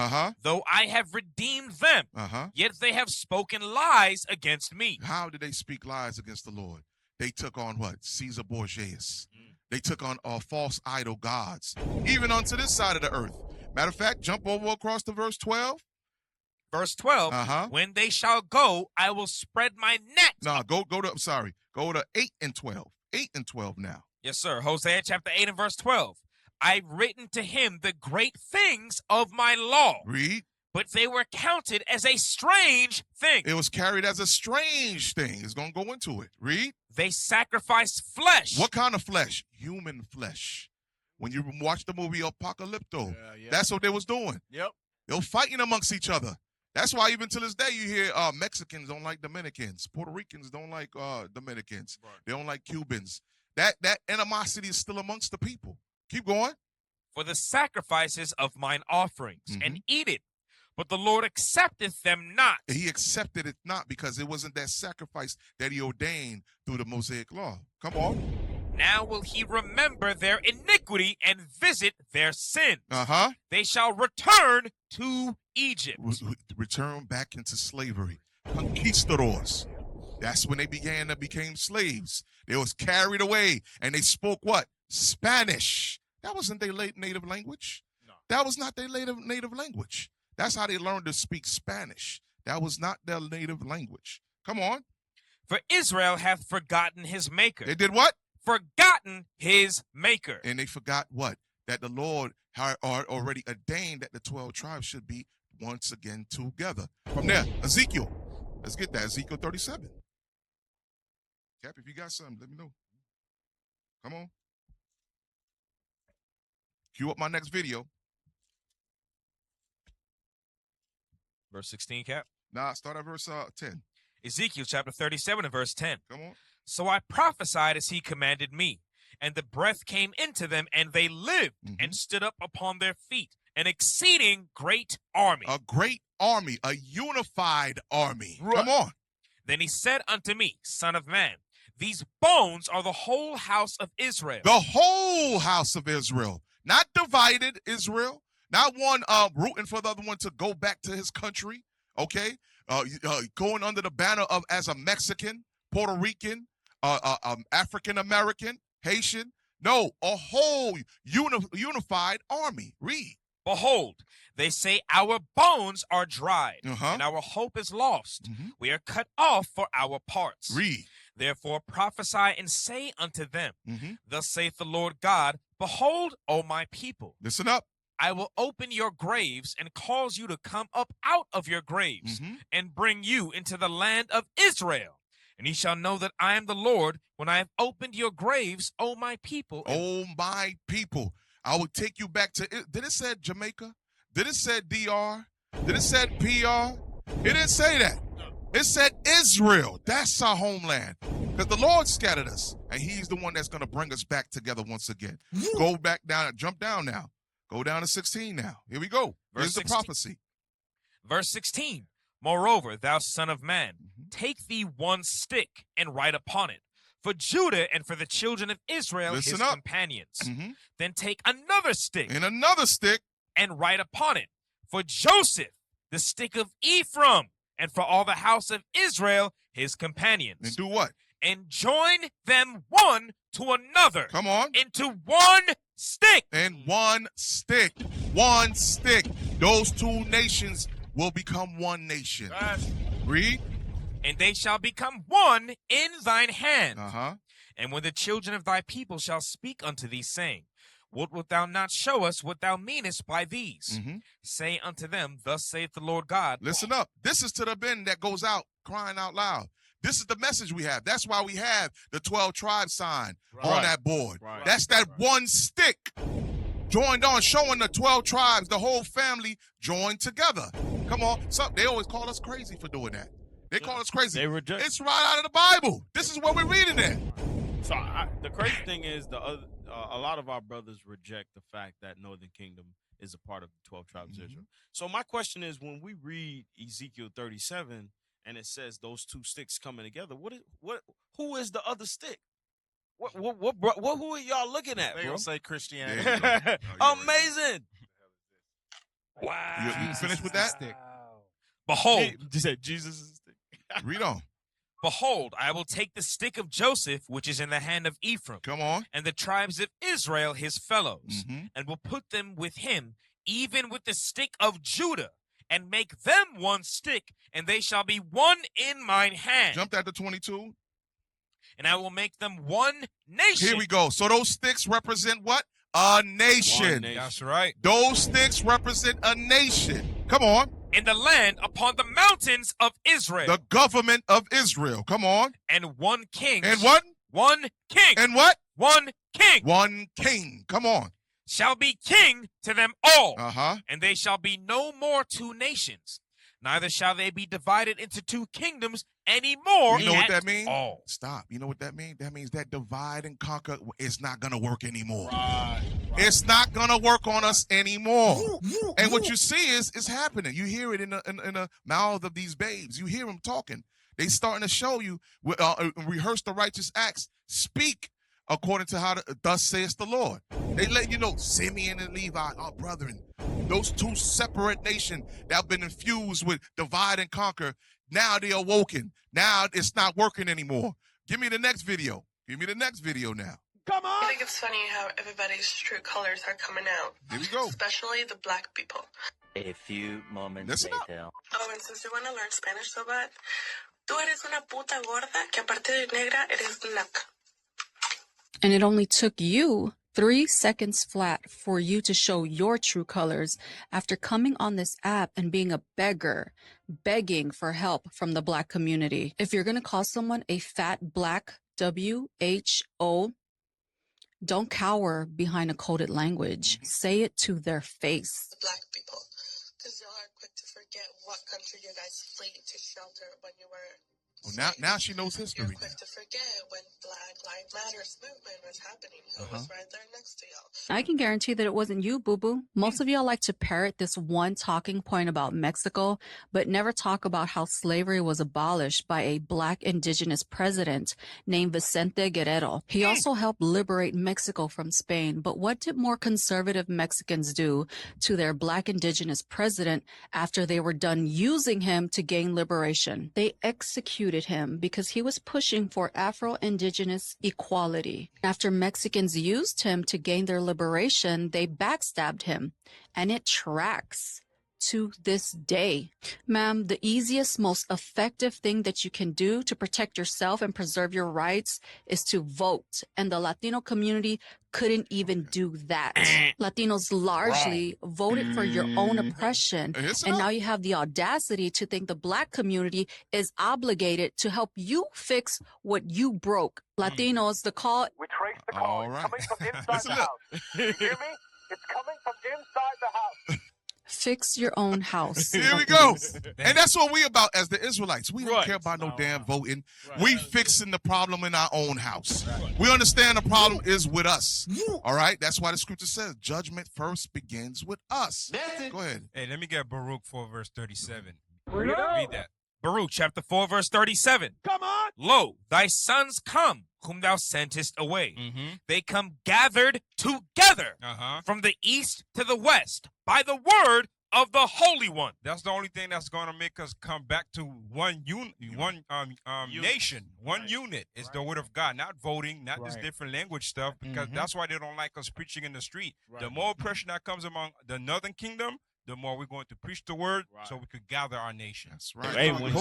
though I have redeemed them, yet they have spoken lies against me. How did they speak lies against the Lord? They took on what? Caesar Borgias. They took on false idol gods, even onto this side of the earth. Matter of fact, jump over across to verse 12. Verse 12, when they shall go, I will spread my net. No, go to 8 and 12. 8 and 12 now. Yes, sir. Hosea chapter 8 and verse 12. I've written to him the great things of my law. Read. But they were counted as a strange thing. It was carried as a strange thing. It's going to go into it. Read. They sacrificed flesh. What kind of flesh? Human flesh. When you watch the movie Apocalypto, that's what they was doing. Yep. They were fighting amongst each other. That's why even to this day you hear Mexicans don't like Dominicans. Puerto Ricans don't like Dominicans. Right. They don't like Cubans. That animosity is still amongst the people. Keep going. For the sacrifices of mine offerings, and eat it. But the Lord accepteth them not. He accepted it not because it wasn't that sacrifice that he ordained through the Mosaic law. Come on. Now will he remember their iniquity and visit their sin. They shall return to Egypt. Return back into slavery. Conquistadors. That's when they became slaves. They was carried away and they spoke what? Spanish. That wasn't their native language. No. That was not their native language. That's how they learned to speak Spanish. That was not their native language. Come on. For Israel hath forgotten his maker. They did what? Forgotten his maker. And they forgot what? That the Lord had already ordained that the 12 tribes should be once again together. From there, Ezekiel. Let's get that. Ezekiel 37. Cap, if you got something, let me know. Come on. Cue up my next video. Verse 16, Cap? Nah, start at verse 10. Ezekiel chapter 37 and verse 10. Come on. So I prophesied as he commanded me, and the breath came into them, and they lived and stood up upon their feet, an exceeding great army. A great army, a unified army. Right. Come on. Then he said unto me, Son of man, these bones are the whole house of Israel. The whole house of Israel. Not divided Israel. Not one rooting for the other one to go back to his country. Okay? Going under the banner of as a Mexican, Puerto Rican, African American, Haitian. No, a whole unified army. Read. Behold, they say our bones are dried, and our hope is lost. We are cut off for our parts. Read. Therefore prophesy and say unto them, Thus saith the Lord God, Behold, O my people. Listen up. I will open your graves and cause you to come up out of your graves and bring you into the land of Israel. And ye shall know that I am the Lord when I have opened your graves, O my people. O my people. I will take you back to, did it say Jamaica? Did it say DR? Did it say PR? It didn't say that. It said Israel. That's our homeland. Because the Lord scattered us, and he's the one that's going to bring us back together once again. Go back down, jump down now. Go down to 16 now. Here we go. Here's the prophecy. Verse 16. Moreover, thou son of man, take thee one stick and write upon it, for Judah and for the children of Israel, his companions. Then take another stick. And another stick. And write upon it, for Joseph, the stick of Ephraim, and for all the house of Israel, his companions. And do what? And join them one to another. Come on. Into one stick. And one stick. One stick. Those two nations will become one nation. Read. And they shall become one in thine hand. And when the children of thy people shall speak unto thee, saying, What wilt thou not show us what thou meanest by these? Say unto them, Thus saith the Lord God. Listen up. This is to the men that goes out crying out loud. This is the message we have. That's why we have the 12 tribes sign on that board. That's that one stick joined on, showing the 12 tribes, the whole family joined together. Come on. They always call us crazy for doing that. They call us crazy. It's right out of the Bible. This is what we're reading it. So the crazy thing is a lot of our brothers reject the fact that Northern Kingdom is a part of the 12 tribes of Israel. So my question is, when we read Ezekiel 37 and it says those two sticks coming together, who is the other stick? Who are y'all looking at? They bro? gonna say Christianity. Amazing. Wow. You finished with that? Behold, Jesus' stick. Read on. Behold, I will take the stick of Joseph, which is in the hand of Ephraim, come on, and the tribes of Israel, his fellows, and will put them with him, even with the stick of Judah, and make them one stick, and they shall be one in mine hand. Jump that to 22. And I will make them one nation. Here we go. So those sticks represent what? A nation. That's right. Those sticks represent a nation. Come on. In the land upon the mountains of Israel. The government of Israel. Come on. And one king. And what? One king. And what? One king. One king. Come on. Shall be king to them all. Uh-huh. And they shall be no more two nations. Neither shall they be divided into two kingdoms anymore. You know what that means? All. Stop. You know what that means? That means that divide and conquer is not going to work anymore. Right. It's not going to work on us anymore. And what you see is it's happening. You hear it in the mouth of these babes. You hear them talking. They starting to show you, rehearse the righteous acts. Speak according to how thus saith the Lord. They let you know Simeon and Levi, our brethren, those two separate nations that have been infused with divide and conquer. Now they're awoken. Now it's not working anymore. Give me the next video. Give me the next video now. Come on! I think it's funny how everybody's true colors are coming out. Here we go. Especially the black people. A few moments later. Oh, and since you want to learn Spanish so bad, tú eres una puta gorda que aparte de negra eres blanca. And it only took you 3 seconds flat for you to show your true colors after coming on this app and being a beggar, begging for help from the Black community. If you're going to call someone a fat black WHO, don't cower behind a coded language. Say it to their face. The black people, because y'all are quick to forget what country you guys fled to shelter when you were. Well, now she knows history. You're quick to forget when Black Lives Matters movement was happening. Who was right there next to y'all? I can guarantee that it wasn't you, boo-boo. Most of y'all like to parrot this one talking point about Mexico, but never talk about how slavery was abolished by a Black indigenous president named Vicente Guerrero. He also helped liberate Mexico from Spain. But what did more conservative Mexicans do to their Black indigenous president after they were done using him to gain liberation? They executed him because he was pushing for Afro-Indigenous equality. After Mexicans used him to gain their liberation, they backstabbed him, and it tracks to this day. Ma'am, the easiest, most effective thing that you can do to protect yourself and preserve your rights is to vote, and the Latino community couldn't even do that. Latinos largely voted for your own oppression, and now you have the audacity to think the Black community is obligated to help you fix what you broke. Latinos, the call... We trace the call. It's coming from inside the house. You hear me? It's coming from inside the house. Fix your own house. Here we go. And that's what we about as the Israelites. We don't care about no damn voting. We fixing the problem in our own house. We understand the problem is with us. All right? That's why the scripture says judgment first begins with us. Go ahead. Hey, let me get Baruch 4 verse 37. Read that. Baruch chapter 4 verse 37. Come on. Lo, thy sons come, whom thou sentest away. They come gathered together from the east to the west by the word of the Holy One. That's the only thing that's going to make us come back to one nation, one unit. It's the word of God, not voting, not this different language stuff, because that's why they don't like us preaching in the street. The more oppression that comes among the northern kingdom, the more we're going to preach the word so we could gather our nation. That's right. Hey, when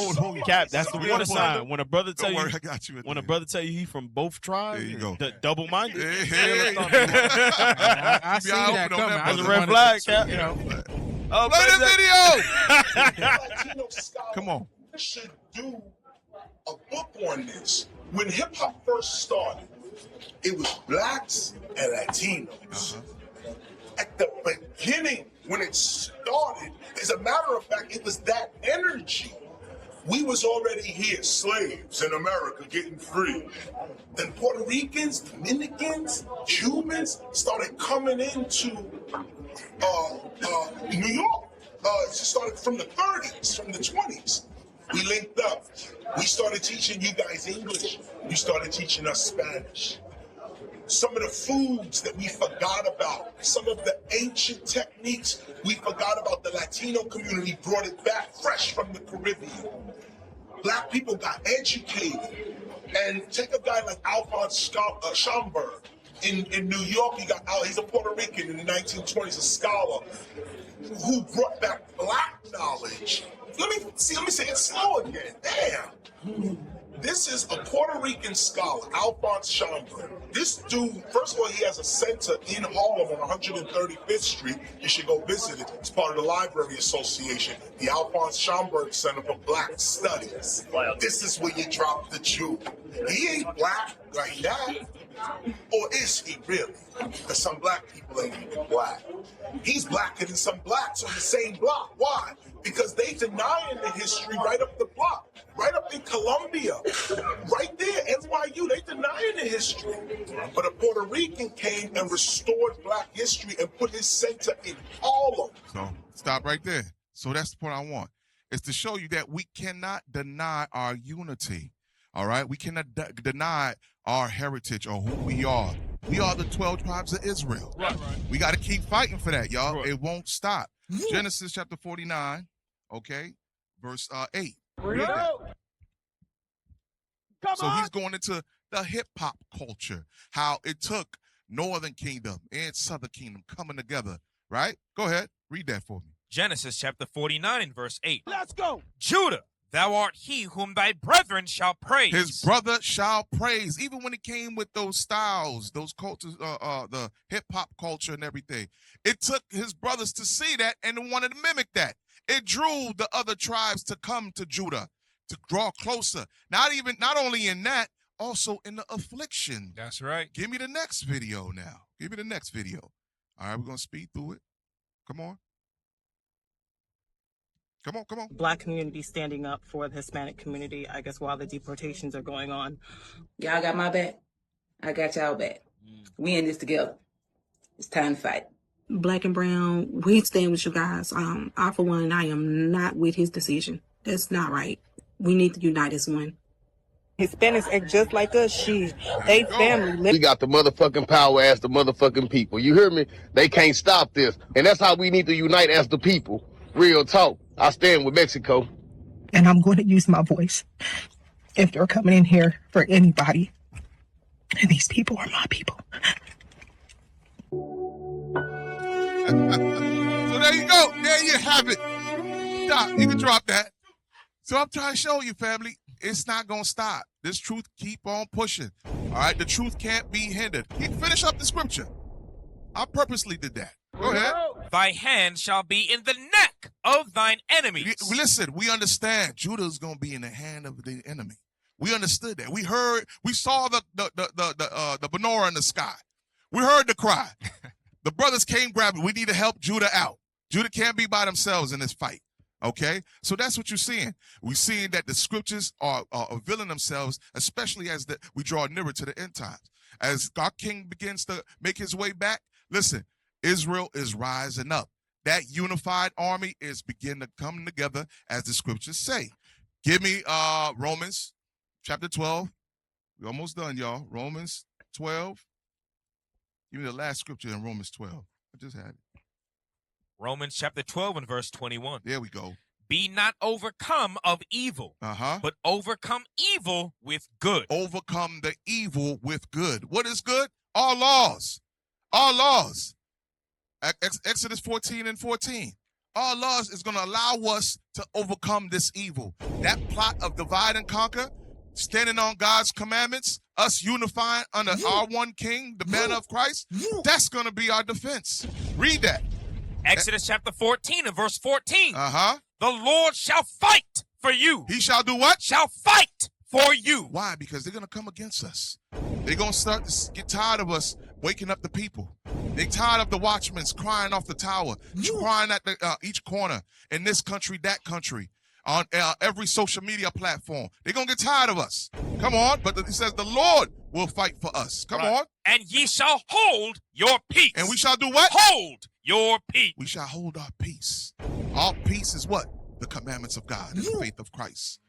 Cap, that's the water sign. When a brother tell you, I got you. When a brother tell you he from both tribes, there you go. Double-minded. I see that coming. That's a red flag, Cap. You know. Play the video. Come on. We should do a book on this. When hip hop first started, it was blacks and Latinos. At the beginning, when it started, as a matter of fact, it was that energy We was already here, slaves in America getting free. Then Puerto Ricans, Dominicans, Cubans started coming into New York. It started from the 30s, from the 20s. We linked up. We started teaching you guys English. You started teaching us Spanish. Some of the foods that we forgot about, some of the ancient techniques we forgot about, the Latino community brought it back fresh from the Caribbean. Black people got educated. And take a guy like Alphonse Schomburg. In New York, he's a Puerto Rican in the 1920s, a scholar who brought back black knowledge. Let me say it slow again. Damn. This is a Puerto Rican scholar, Alphonse Schomburg. This dude, first of all, he has a center in Harlem on 135th Street. You should go visit it. It's part of the Library Association, the Alphonse Schomburg Center for Black Studies. This is where you drop the Jew. He ain't black like that. Or is he really? Because some black people ain't even black. He's blacker than some blacks on the same block. Why? Because they denying the history right up the block. Right up in Columbia. Right there, NYU, they denying the history. But a Puerto Rican came and restored black history and put his center in Harlem. So, stop right there. So that's the point I want. It's to show you that we cannot deny our unity. All right? We cannot deny our heritage or who we are. We are the 12 tribes of Israel. Right. We got to keep fighting for that, y'all. Right. It won't stop. Genesis chapter 49, okay, verse 8. Read that. So he's going into the hip-hop culture, how it took Northern Kingdom and Southern Kingdom coming together, right? Go ahead. Read that for me. Genesis chapter 49 and verse 8. Let's go. Judah, thou art he whom thy brethren shall praise. His brother shall praise. Even when it came with those styles, those cultures, the hip-hop culture and everything. It took his brothers to see that and wanted to mimic that. It drew the other tribes to come to Judah, to draw closer. Not only in that, also in the affliction. That's right. Give me the next video now. Give me the next video. All right, we're going to speed through it. Come on. Come on. Black community standing up for the Hispanic community, I guess, while the deportations are going on. Y'all got my back. I got y'all back. We in this together. It's time to fight. Black and brown, we stand with you guys. I, for one, I am not with his decision. That's not right. We need to unite as one. Hispanics act just like us. They family. We got the motherfucking power as the motherfucking people. You hear me? They can't stop this. And that's how we need to unite as the people. Real talk. I stand with Mexico. And I'm going to use my voice if they're coming in here for anybody. And these people are my people. So there you go. There you have it. Stop. You can drop that. So I'm trying to show you, family, it's not going to stop. This truth keep on pushing. All right? The truth can't be hindered. You can finish up the scripture. I purposely did that. Go ahead. Thy hand shall be in the neck of thine enemies. Listen, we understand Judah's going to be in the hand of the enemy. We understood that. We saw the menorah in the sky. We heard the cry. The brothers came grabbing. We need to help Judah out. Judah can't be by themselves in this fight. Okay? So that's what you're seeing. We're seeing that the scriptures are revealing themselves, especially as we draw nearer to the end times. As our king begins to make his way back, listen, Israel is rising up. That unified army is beginning to come together, as the scriptures say. Give me Romans chapter 12. We're almost done, y'all. Romans 12. Give me the last scripture in Romans 12. I just had it. Romans chapter 12 and verse 21. There we go. Be not overcome of evil, but overcome evil with good. Overcome the evil with good. What is good? Our laws. Our laws. Exodus 14 and 14. Our laws is going to allow us to overcome this evil. That plot of divide and conquer, standing on God's commandments, us unifying under our one king, the banner of Christ, that's going to be our defense. Read that. Exodus chapter 14 and verse 14. The Lord shall fight for you. He shall do what? Shall fight for you. Why? Because they're going to come against us. They're going to start to get tired of us waking up the people. They're tired of the watchmen crying off the tower, crying at each corner in this country, that country. on every social media platform. They're going to get tired of us. Come on. But it says the Lord will fight for us. Come on. And ye shall hold your peace. And we shall do what? Hold your peace. We shall hold our peace. Our peace is what? The commandments of God and the faith of Christ.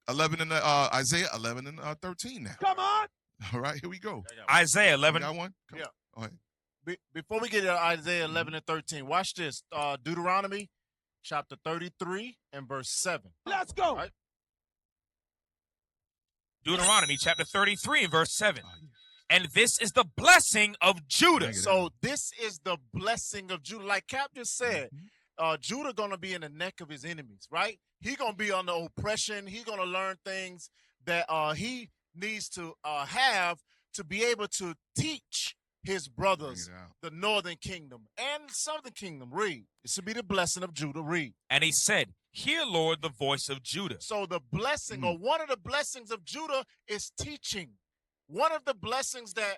11 in Isaiah 11 and 13 now. Come on. All right, here we go. Isaiah 11. You got one? Yeah. Go ahead. Before we get to Isaiah 11 and 13, watch this. Deuteronomy chapter 33 and verse 7. Let's go. Right? Deuteronomy chapter 33 and verse 7. And this is the blessing of Judah. So this is the blessing of Judah. Like Cap just said, Judah going to be in the neck of his enemies, right? He going to be under oppression. He's going to learn things that he needs to have to be able to teach his brothers, the northern kingdom and the southern kingdom. Read. This will be the blessing of Judah. Read. And he said, hear, Lord, the voice of Judah. So the blessing, or one of the blessings of Judah, is teaching. One of the blessings that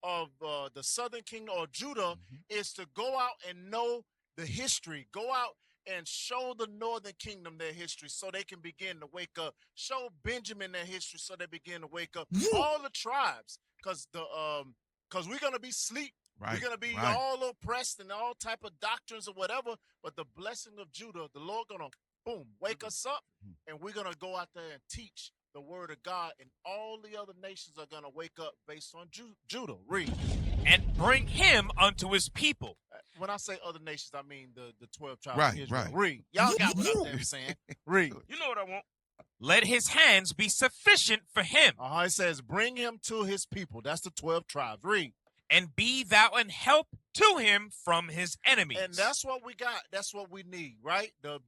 of the southern kingdom or Judah is to go out and know the history. Go out and show the northern kingdom their history so they can begin to wake up. Show Benjamin their history so they begin to wake up. All the tribes, because we're going to be asleep. Right, we're going to be all oppressed and all type of doctrines or whatever. But the blessing of Judah, the Lord going to, boom, wake us up. And we're going to go out there and teach the word of God. And all the other nations are going to wake up based on Judah. Read. And bring him unto his people. When I say other nations, I mean the 12 tribes of Israel. Right. Read. Y'all got what I'm saying. Read. You know what I want. Let his hands be sufficient for him. It says, bring him to his people. That's the 12 tribes. Read. And be thou an help to him from his enemies. And that's what we got. That's what we need, right? The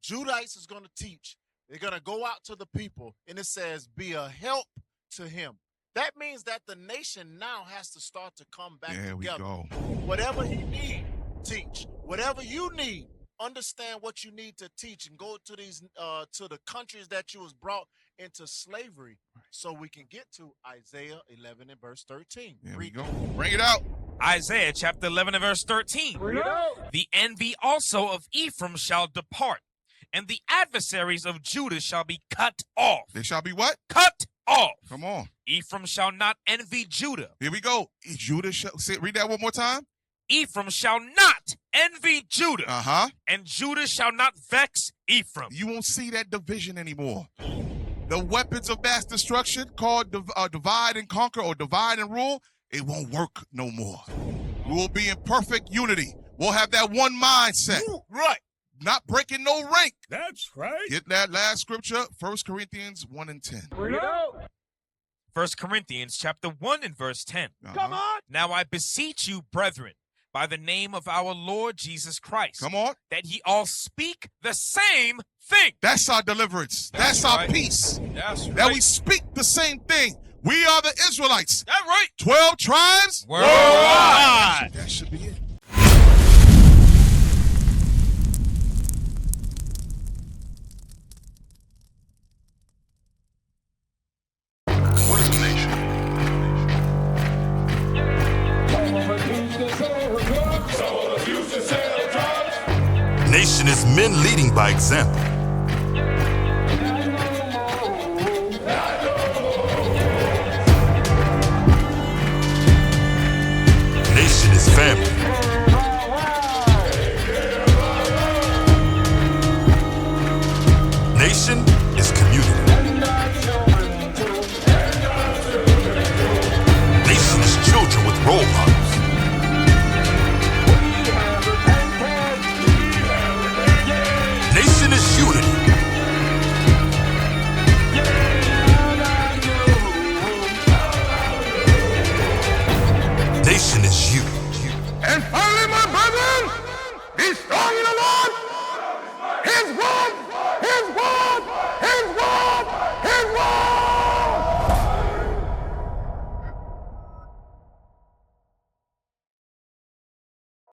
Judites is going to teach. They're going to go out to the people. And it says, be a help to him. That means that the nation now has to start to come back together. We go. Whatever he needs, teach. Whatever you need, understand what you need to teach and go to these to the countries that you was brought into slavery so we can get to Isaiah 11 and verse 13. There we go. Bring it out. Isaiah chapter 11 and verse 13. Bring it out. The envy also of Ephraim shall depart, and the adversaries of Judah shall be cut off. They shall be what? Cut off. Come on. Ephraim shall not envy Judah. Here we go. Judah shall read that one more time. Ephraim shall not envy Judah. And Judah shall not vex Ephraim. You won't see that division anymore. The weapons of mass destruction called divide and conquer or divide and rule, it won't work no more. We will be in perfect unity. We'll have that one mindset. Right. Not breaking no rank. That's right. Get that last scripture, 1 Corinthians 1 and 10. Bring it out. 1 Corinthians chapter 1 and verse 10. Come on. Now I beseech you, brethren, by the name of our Lord Jesus Christ. Come on. That ye all speak the same thing. That's our deliverance. That's our peace. That's right. That we speak the same thing. We are the Israelites. That's right. 12 tribes. Worldwide. That should be it. What is a nation? Nation is men leading by example. Nation is family.